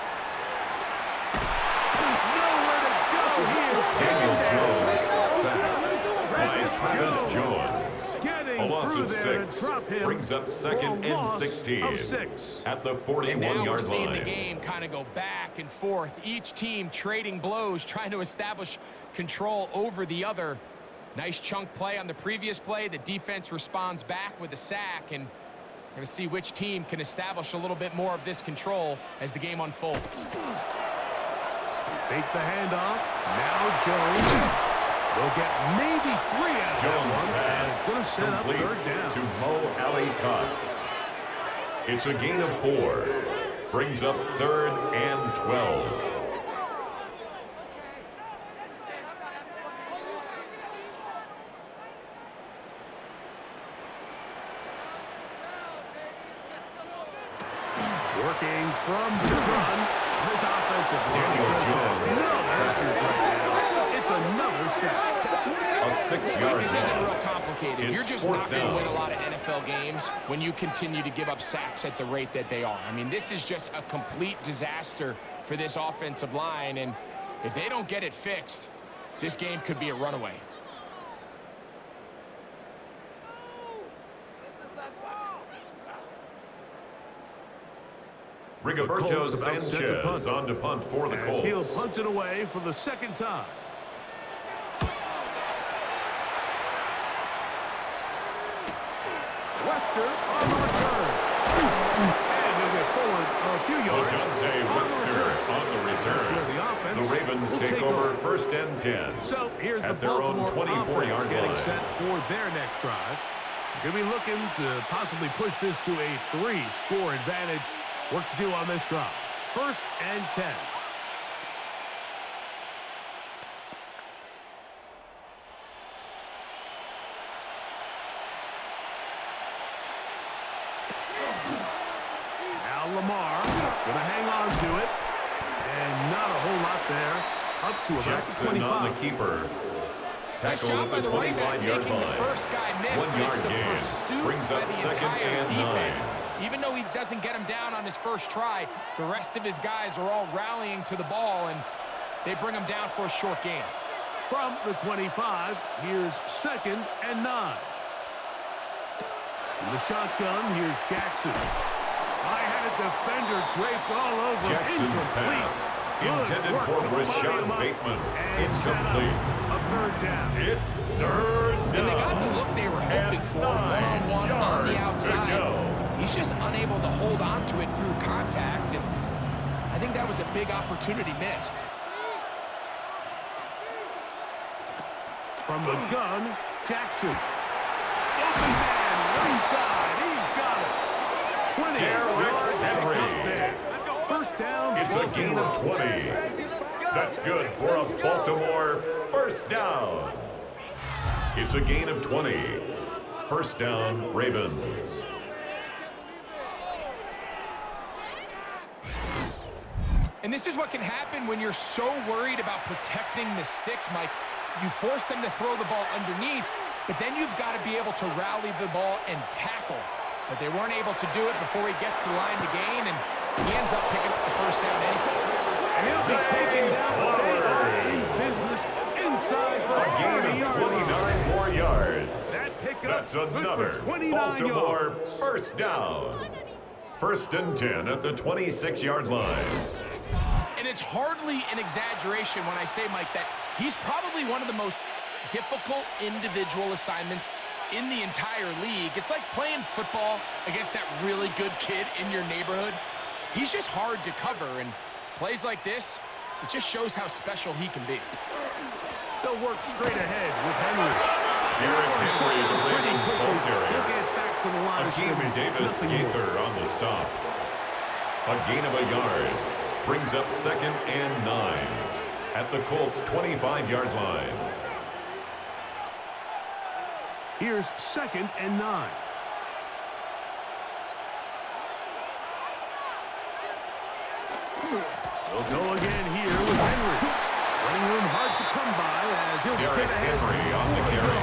Nowhere to go. He is Daniel taken down. Jones sacked by Travis Jones. Getting A loss through of there to 6 drop him brings up for a 2nd and loss 16 of 6. at the And now we're 41-yard seeing line. the game kind of go back and forth. Each team trading blows, trying to establish control over the other. Nice chunk play on the previous play. The defense responds back with a sack, and we're going to see which team can establish a little bit more of this control as the game unfolds. Fake the handoff. Now Jones. They'll get maybe 3 out of Jones that one. And it's going to pass set up complete third down. to Mo Alley Cox. It's a gain of 4. Brings up 3rd and 12. Working from the run. This offensive line Daniel just Jones. has no answers right now. It's another sack. A 6-yard This isn't real loss. complicated. It's You're just fourth not going to down. win a lot of NFL games when you continue to give up sacks at the rate that they are. I mean, this is just a complete disaster for this offensive line, and if they don't get it fixed, this game could be a runaway. Rigoberto Colts about set to punt. Sanchez on to punt for the As he'll Colts. punt it away for the second time. Wester on the return. And he'll get forward a few yards. Lejante Wester on the That's where return. the offense The Ravens will take over first and 10. So here's at the their own Baltimore 24-yard offense getting line. set for their next drive. Going to be looking to possibly push this to a 3-score advantage. Work to do on this drive. First and 10. Now Lamar going to hang on to it. And not a whole lot there. Up to about the Jackson 25. on the keeper. Nice Tackle job at by the the running back 25-yard making the line. first guy miss, 1 but it's yard the gain. pursuit Brings by up the second entire and defense. 9. Even though he doesn't get him down on his first try, the rest of his guys are all rallying to the ball, and they bring him down for a short gain. From the 25, here's second and 9. In the shotgun, here's Jackson. I had a defender draped all over. Jackson's Incomplete. pass. Good Intended work for to body Rashad him up Bateman. and set up Incomplete. a third down. It's third down. And they got the look they were hoping for, one-on-one on the outside. He's just unable to hold on to it through contact, and I think that was a big opportunity missed. From the gun, Jackson. Open man, ringside. He's got it. 20. Derrick Henry. Up there. First down. It's a gain of 20. That's good for a Baltimore first down. It's a gain of 20. First down, Ravens. And this is what can happen when you're so worried about protecting the sticks, Mike. You force them to throw the ball underneath, but then you've got to be able to rally the ball and tackle. But they weren't able to do it before he gets the line to gain, and he ends up picking up the first down anyway. And he'll be taken down, but they are in business inside the A gain of 29 more yards. That pickup That's good for another 29 Baltimore yards. first down. First and 10 at the 26-yard line. And it's hardly an exaggeration when I say, Mike, that he's probably one of the most difficult individual assignments in the entire league. It's like playing football against that really good kid in your neighborhood. He's just hard to cover, and plays like this, it just shows how special he can be. They'll work straight ahead with Henry. Derrick Henry, the Ravens ball He'll carrier. get back to the line of Akeem scrimmage. Davis Nothing more. Gaither on the stop. A gain of a yard. Brings up second and 9 at the Colts' 25-yard line. Here's second and 9. They'll go again here with Henry. Running room hard to come by as he'll Derrick get ahead. Henry on the carry.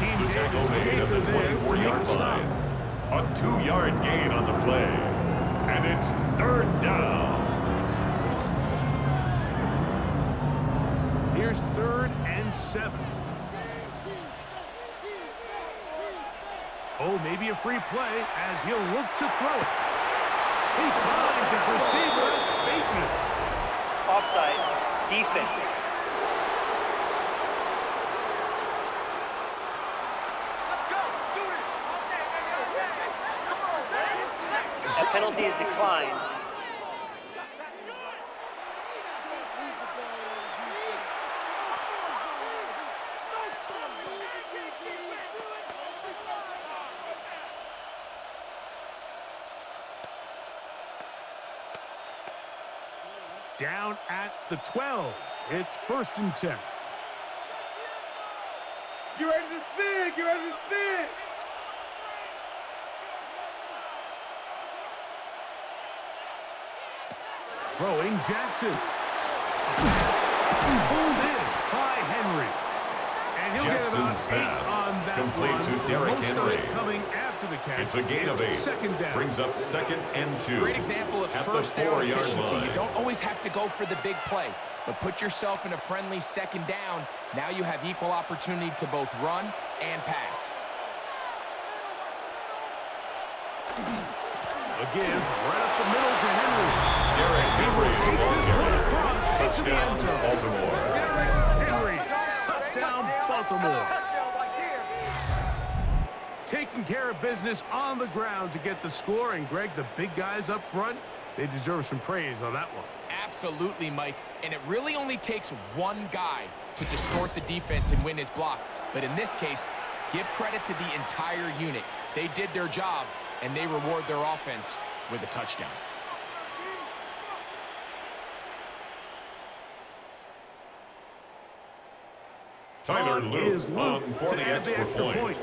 Team The tackle Davis made at the Gaither there to make 24-yard the stop. line. A 2-yard gain on the play. And it's third down. Here's third and 7. Oh, maybe a free play as he'll look to throw it. He finds his receiver. It's Bateman. Offside. Defense. That penalty is declined. Down at the 12. It's first and 10. Get ready to spin! Get ready to spin! Throwing Jackson. Pulled in by Henry. And he'll Jackson's get about 8 pass on that complete run. to Derrick Most Henry. of it coming after the catch. It's a gain of 8. Second down. Brings up 2nd and 2. Great example of at first the down 4-yard efficiency. line. You don't always have to go for the big play, but put yourself in a friendly second down. Now you have equal opportunity to both run and pass. Again, right up the middle to Henry. Derrick Henry is the long carry. Across into the end Touchdown, zone. Baltimore. Derrick Henry. Touchdown, Baltimore. Taking care of business on the ground to get the score. And, Greg, the big guys up front, they deserve some praise on that one. Absolutely, Mike. And it really only takes one guy to distort the defense and win his block. But in this case, give credit to the entire unit. They did their job, and they reward their offense with a touchdown. Tyler On Luke is Luke on for to the add extra point.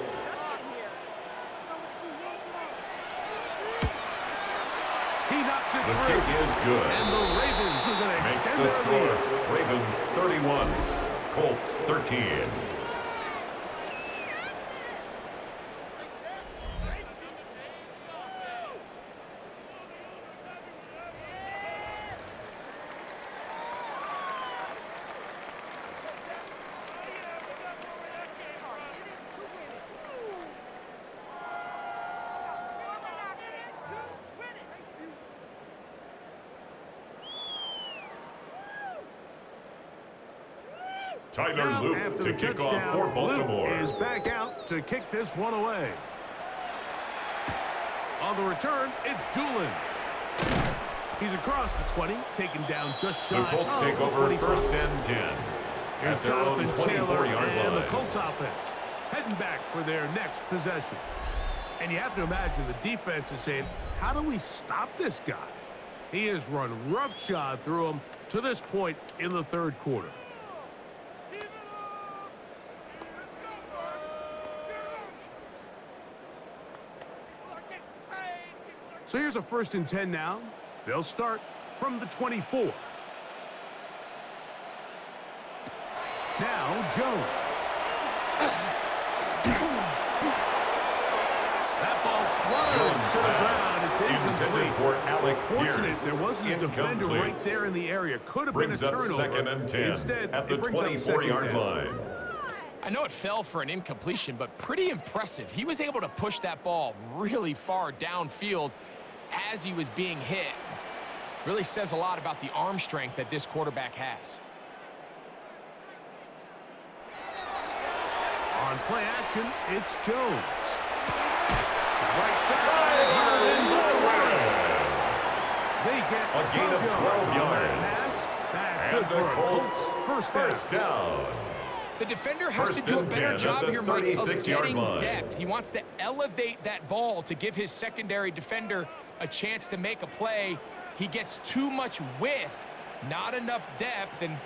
He knocks it The through. kick is good. And the Ravens are going to Makes extend the their score. lead. Ravens 31, Colts 13. Tyler Now, Luke after to the kick off touchdown, for Baltimore. Luke is back out to kick this one away. On the return, it's Doolin. He's across the 20, taken down just shy The Colts of take the over 25. 1st and 10 Here's at their own Jonathan Taylor 24-yard and the line. Colts offense heading back for their next possession. And you have to imagine the defense is saying, how do we stop this guy? He has run roughshod through him to this point in the third quarter. So here's a 1st and 10 now. They'll start from the 24. Now Jones. That ball flies to the ground. It's Intended incomplete. for Alec Fortunate Pierce. there wasn't a defender Incomplete. right there in the area. Could have Brings been a up turnover. 2nd and 10 Instead, at the it brings up 24-yard 2nd down. line. I know it fell for an incompletion, but pretty impressive. He was able to push that ball really far downfield as he was being hit. Really says a lot about the arm strength that this quarterback has. On play action, it's Jones. Right side. They get A gain of 12 on that yards. pass. That's And good the for a Colts Colts first down. The defender has to First do a and better 10 job at the here, Mike, of 36-yard getting line. depth. He wants to elevate that ball to give his secondary defender a chance to make a play. He gets too much width, not enough depth, and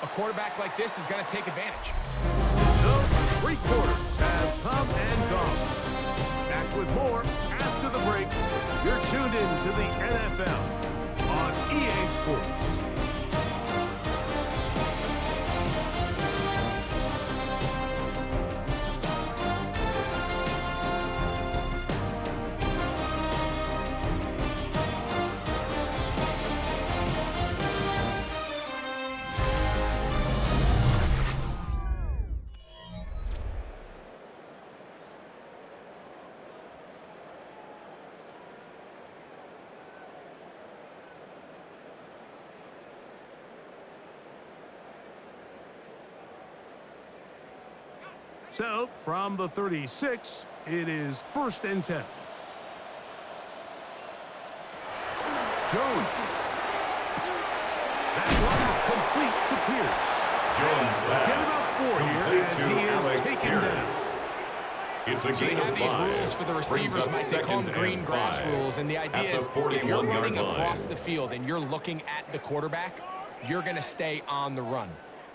a quarterback like this is going to take advantage. So, 3 quarters have come and gone. Back with more after the break. You're tuned in to the NFL on EA Sports. So, from the 36, it is 1st and 10. Jones. That one complete to Pierce. Jones pass Get about 4 here as he complete is to taken Alex down. Pierce. It's a So you gain have of these 5. rules for the Brings receivers, up Mike. They call them 2nd green and grass 5 rules. And the idea at is the if you're 41-yard running line. across the field and you're looking at the quarterback, you're going to stay on the run.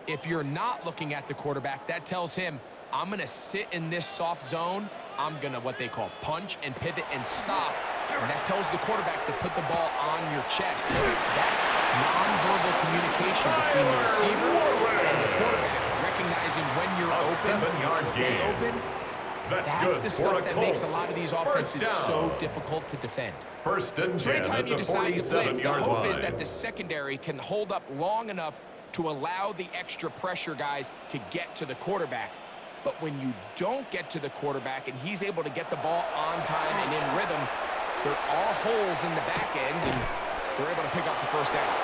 If you're not looking at the quarterback, that tells him, I'm going to sit in this soft zone. I'm going to what they call punch and pivot and stop. And that tells the quarterback to put the ball on your chest. That nonverbal communication between the receiver and the quarterback, recognizing when you're open, stay open, that's the stuff that makes a lot of these offenses so difficult to defend. First and 10 So anytime you at the decide to blitz, the 47-yard hope is line. that the secondary can hold up long enough to allow the extra pressure guys to get to the quarterback. But when you don't get to the quarterback and he's able to get the ball on time and in rhythm, there are holes in the back end, and they're able to pick up the first down.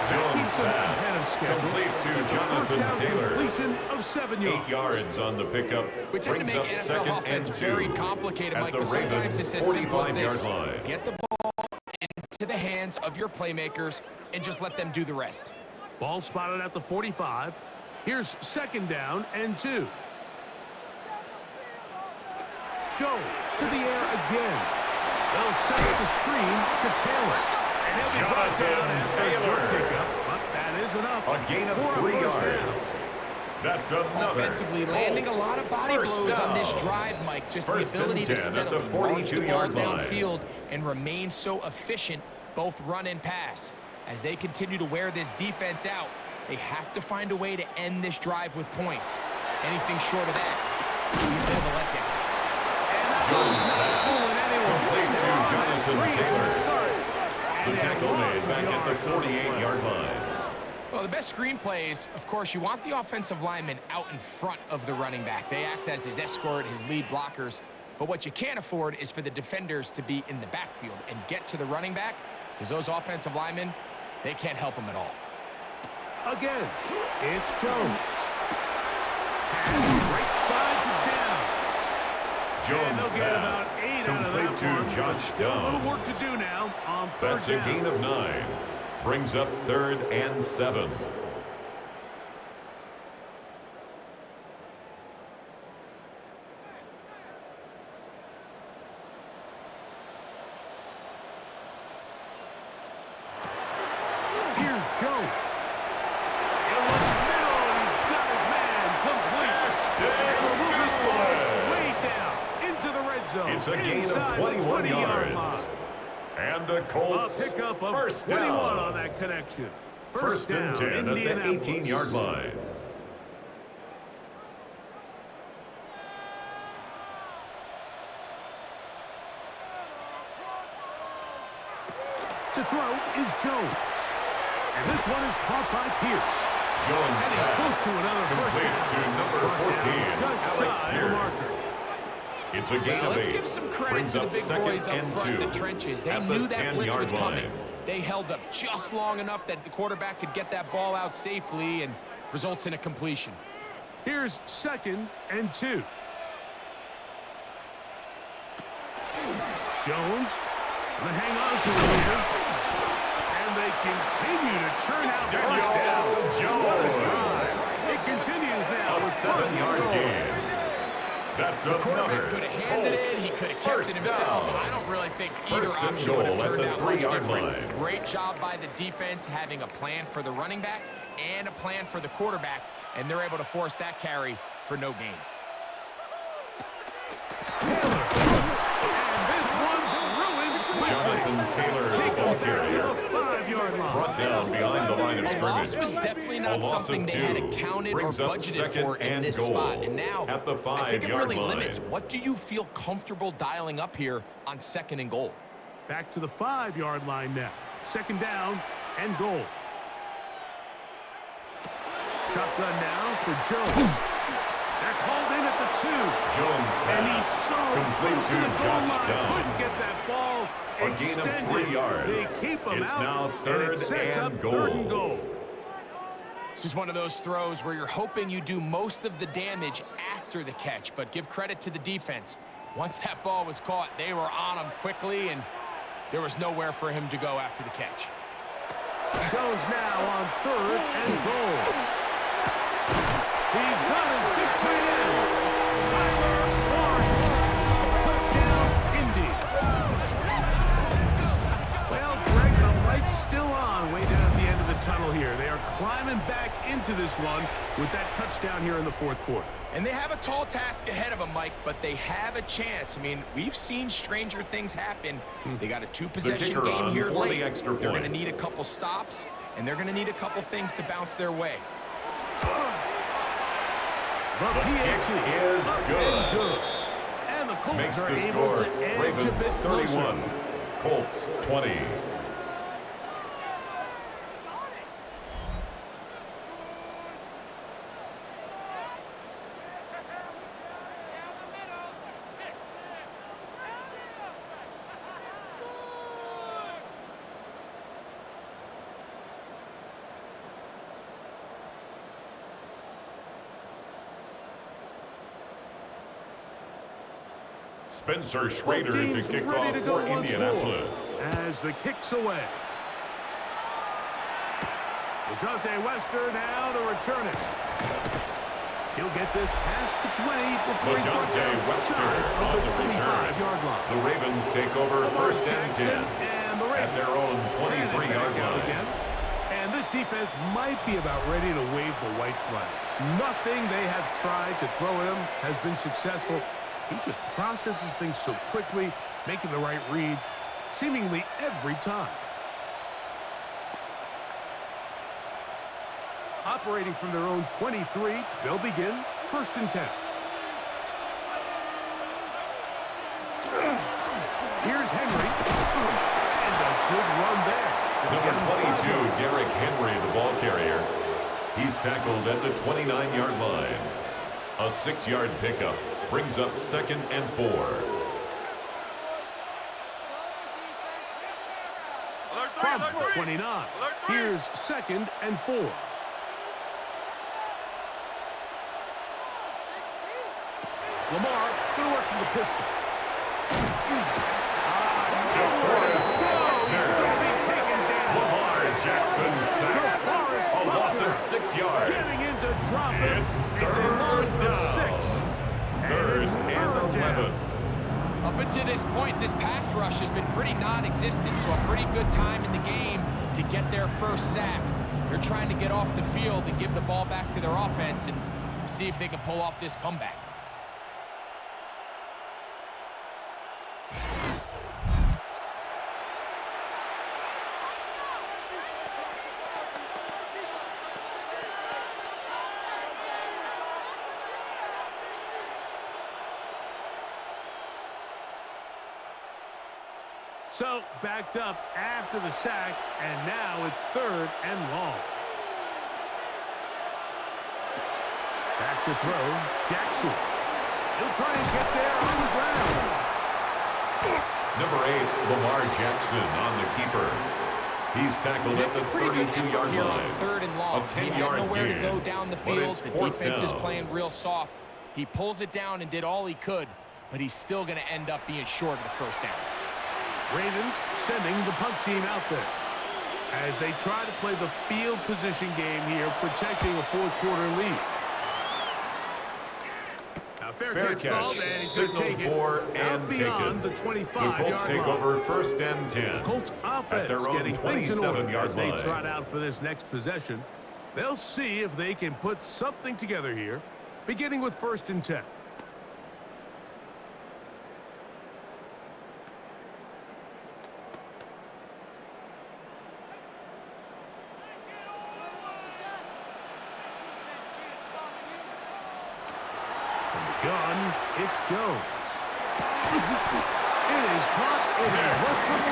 Jones Keeps him ahead of pass schedule. complete to First Jonathan down Taylor. completion of 7 yards. 8 yards on the pickup. We tend to Brings make up NFL second and offense 2 very complicated, at Mike, the but sometimes Ravens' it's as simple as 45-yard this. line. Get the ball into the hands of your playmakers and just let them do the rest. Ball spotted at the 45. Here's second down and 2. Jones to the air again. They'll set up the screen to Taylor. And he'll be brought down after a short pickup. But that is enough. A gain of for a 3 first down. yards. That's another. Offensively, landing a Colts lot of body first blows on this down. drive, Mike. Just First the ability and to 10 at steadily the launch the ball 42-yard line. downfield and remain so efficient, both run and pass. As they continue to wear this defense out, they have to find a way to end this drive with points. Anything short of that will be a bit of a letdown. Jones pass complete to Jonathan Taylor. The tackle made back at the 48-yard line. Well, the best screen plays, of course, you want the offensive lineman out in front of the running back. They act as his escort, his lead blockers. But what you can't afford is for the defenders to be in the backfield and get to the running back, because those offensive linemen, they can't help him at all. Again, it's Jones. Pass right side to down. And Jones they'll get pass about 8 out of that complete to one. Josh Still a little work Downs. to do now on third That's a down. gain of 9. Brings up 3rd and 7. Here's Jones. In the middle, and he's got his man complete. And the Rookers ball way down into the red zone. It's a gain of inside 21 the 20-yard yards. line. And the A Colts pickup of first 21 down. on that connection. First and 10 at the Indianapolis. 18-yard line. To throw is Jones. And this one is caught by Pierce. Jones And he's close pass to another first complete down. to number 14, Just shy Alec of the marker. Pierce. It's a gain Well, of let's 8. give some credit Brings to the up big second boys up and front in 2 the trenches. They at the knew that blitz 10-yard was coming. line. They held up just long enough that the quarterback could get that ball out safely and results in a completion. Here's second and 2. Jones gonna hang on to it here. And they continue to churn out first down. What a drive. It continues now A with first 7-yard and goal. gain. That's Quarterback another could have handed it, he could have kept Colts it himself. first I down. don't really think either First and option would have goal at turned the out much 3-yard different. line. Great job by the defense having a plan for the running back and a plan for the quarterback, and they're able to force that carry for no gain. Taylor. And this one ruined quickly. Jonathan Taylor, the Take ball him back to carrier, the 5-yard line. brought down behind the line of A loss scrimmage. was definitely A not loss something of they had 2 accounted or brings up budgeted second for in and this goal spot. And now, at the I think it 5-yard really line. limits. What do you feel comfortable dialing up here on 2nd and goal? Back to the 5-yard line now. Second down and goal. Shotgun now for Jones. That's hauled in at the 2. Jones And he's pass so complete close to to the goal Josh line. Couldn't Downs. get that ball A gain of extended. 3 yards. They keep him It's out. now and 3rd it sets up and 3rd and goal. goal. This is one of those throws where you're hoping you do most of the damage after the catch, but give credit to the defense. Once that ball was caught, they were on him quickly, and there was nowhere for him to go after the catch. Jones now on 3rd and goal. He's got his big tight end. Tyler Warren. Touchdown, Indy. Well, Greg, the light's still on way down at the end of the tunnel here. They are climbing back into into this one with that touchdown here in the fourth quarter. And they have a tall task ahead of them, Mike, but they have a chance. I mean, we've seen stranger things happen. They got a two-possession game here late. They're going to need a couple stops, and they're going to need a couple things to bounce their way. The PAT is good. And the Colts Makes are the able score to edge Ravens a bit 31, closer. Colts 20. Spencer Schrader to kick off for Indianapolis. As the kick's away. DeJounte Wester now to return it. He'll get this past the 20 before DeJounte Wester on the return. The Ravens take over first and 10 at their own 23-yard line. And this defense might be about ready to wave the white flag. Nothing they have tried to throw at him has been successful. He just processes things so quickly, making the right read seemingly every time. Operating from their own 23, they'll begin first and 10. Here's Henry. And a good run there. Number 22, Derrick Henry, the ball carrier. He's tackled at the 29-yard line. A 6-yard pickup brings up second and 4. From 29, here's second and 4. Lamar going to work from the pistol. Lamar Jackson sacked. A loss of 6 yards. Getting into drop it. It's a loss of 6. Third and 11. Up until this point, this pass rush has been pretty non-existent, so a pretty good time in the game to get their first sack. They're trying to get off the field and give the ball back to their offense and see if they can pull off this comeback. So, backed up after the sack, and now it's third and long. Back to throw, Jackson. He'll try and get there on the ground. Number 8, Lamar Jackson on the keeper. He's tackled at the 32-yard line. Third and long. A 10-yard gain. He had nowhere gain, to go down the but field. it's The fourth defense is down. playing real soft. He pulls it down and did all he could, but he's still going to end up being short of the first down. Ravens sending the punt team out there as they try to play the field position game here, protecting a fourth quarter lead. Now fair catch called, and he's going to take it out beyond the 25-yard line. The Colts take over first and 10. The Colts at their offense own getting things in order 27-yard as they line. trot out for this next possession. They'll see if they can put something together here, beginning with first and 10. Gun, it's Jones. It is caught. It is Westbrook,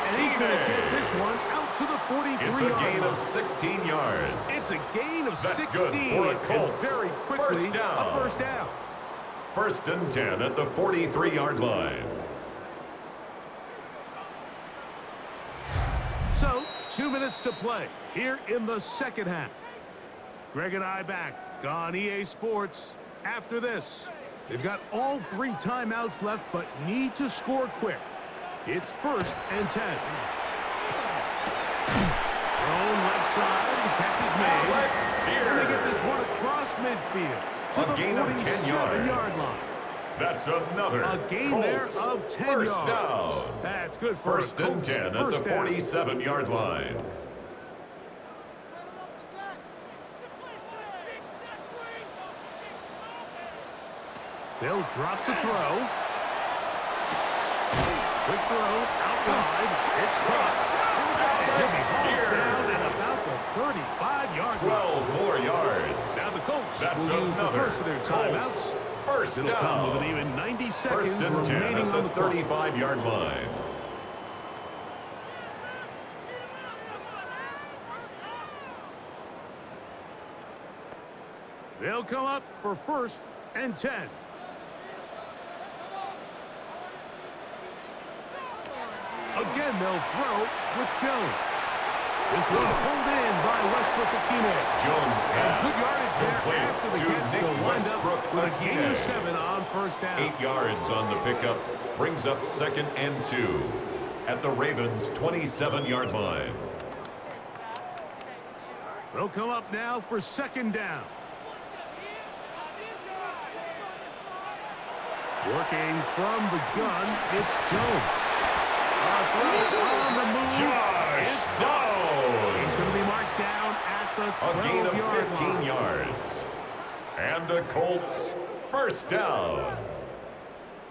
and he's going to get this one out to the 43-yard It's a gain line. of 16 yards. It's a gain of That's 16, good for a Colts. and very quickly First down. a first down. First and 10 at the 43-yard line. So, 2 minutes to play here in the second half. Greg and I back on EA Sports. After this, they've got all 3 timeouts left, but need to score quick. It's first and 10. Thrown left side, the catch is made. And they get this one across midfield to the gain of 10 47-yard yards. line. That's another A gain Colts there of 10 first yards. down. That's good for First a Colts and 10 at first the down. 47-yard line. They'll drop to throw. Quick throw, out wide. It's caught. He'll be hauled down at about the 35-yard line. 12 more yards. Now the Colts That's will use the another first of their timeouts. First It'll come with an down. even 90 seconds First and 10 remaining at on the the clock. 35-yard line. They'll come up for 1st and 10. Again, they'll throw with Jones. This one pulled in by Westbrook-Akine. Jones pass. Good yardage there Complete after the to catch. Nick They'll wind up with a gain of Westbrook-Akine. 7 on 1st down. 8 yards on the pickup. Brings up 2nd and 2 at the Ravens' 27-yard line. They'll come up now for 2nd down. Working from the gun, it's Jones. On the move. Josh is caught. He's going to be Downs. marked down at the A gain of 12-yard 15 line. yards. And the Colts first down.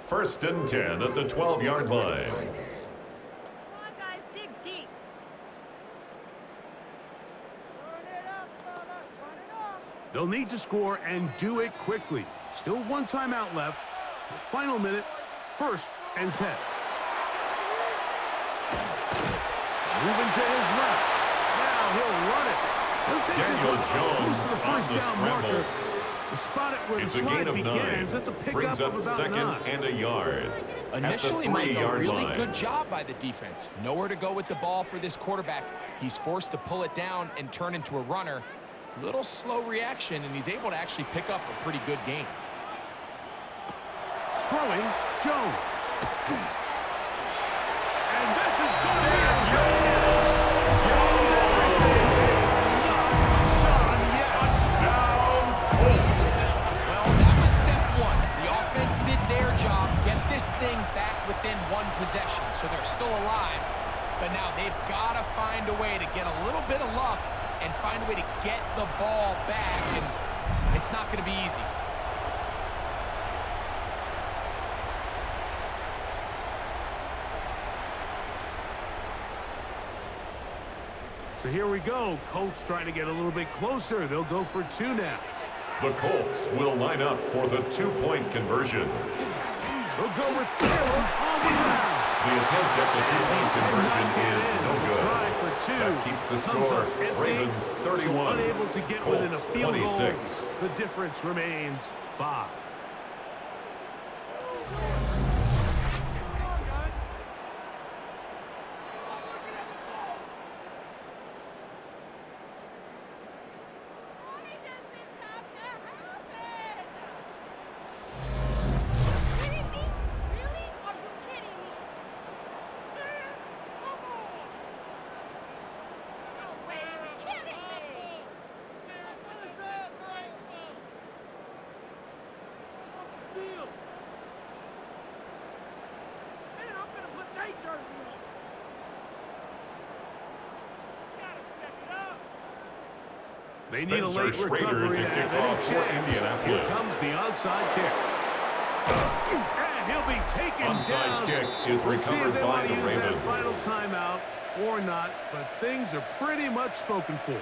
1st and 10 at the 12-yard line. Come on, guys, dig deep. They'll need to score and do it quickly. Still 1 timeout left. The final minute, 1st and 10. Moving to his left. Now he'll run it. He'll take Daniel this one Jones close to the on first the down scramble. marker. The spot it where It's the a gain slide of 9. begins. That's a pickup Brings up of about 2nd 9. and a yard. Initially, at the Mike, a 3-yard really line. good job by the defense. Nowhere to go with the ball for this quarterback. He's forced to pull it down and turn into a runner. Little slow reaction, and he's able to actually pick up a pretty good gain. Throwing, Jones. And this is going to be a touchdown. Touchdown, Colts. Well, that was step 1. The offense did their job, get this thing back within 1 possession, so they're still alive. But now they've got to find a way to get a little bit of luck and find a way to get the ball back, and it's not going to be easy. So here we go. Colts trying to get a little bit closer. They'll go for 2 now. The Colts will line up for the 2-point conversion. They'll go with Taylor on the ground. The attempt at the 2-point conversion is no good. Try for 2. That keeps the Comes score. up empty. Ravens 31. So unable to get within a Colts field 26. goal. The difference remains 5. They need a Spencer late Schrader recovery to to kick have any off for chance. Indianapolis. Here comes the onside kick. And he'll be taken Onside down. kick is We'll see if recovered they by want to the use Ravens. that final timeout or not, but things are pretty much spoken for.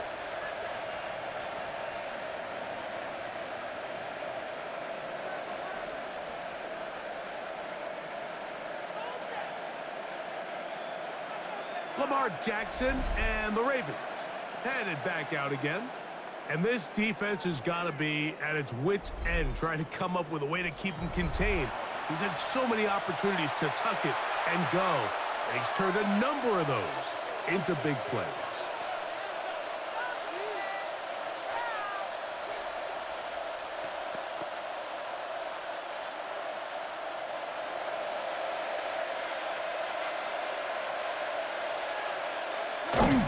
Lamar Jackson and the Ravens headed back out again. And this defense has got to be at its wits' end, trying to come up with a way to keep him contained. He's had so many opportunities to tuck it and go, and he's turned a number of those into big plays.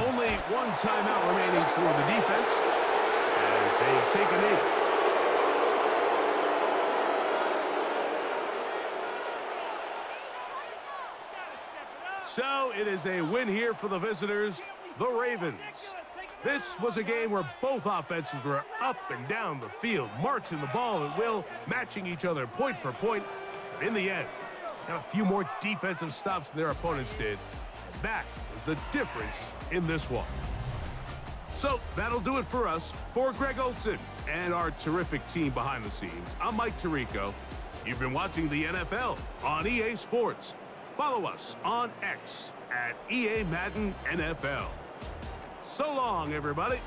Only 1 timeout remaining for the defense as they take a knee. So it is a win here for the visitors, the Ravens. This was a game where both offenses were up and down the field, marching the ball at will, matching each other point for point. But in the end, got a few more defensive stops than their opponents did. And that was the difference in this one. So that'll do it for us. For Greg Olson and our terrific team behind the scenes, I'm Mike Tirico. You've been watching the NFL on EA Sports. Follow us on X at EA Madden NFL. So long, everybody.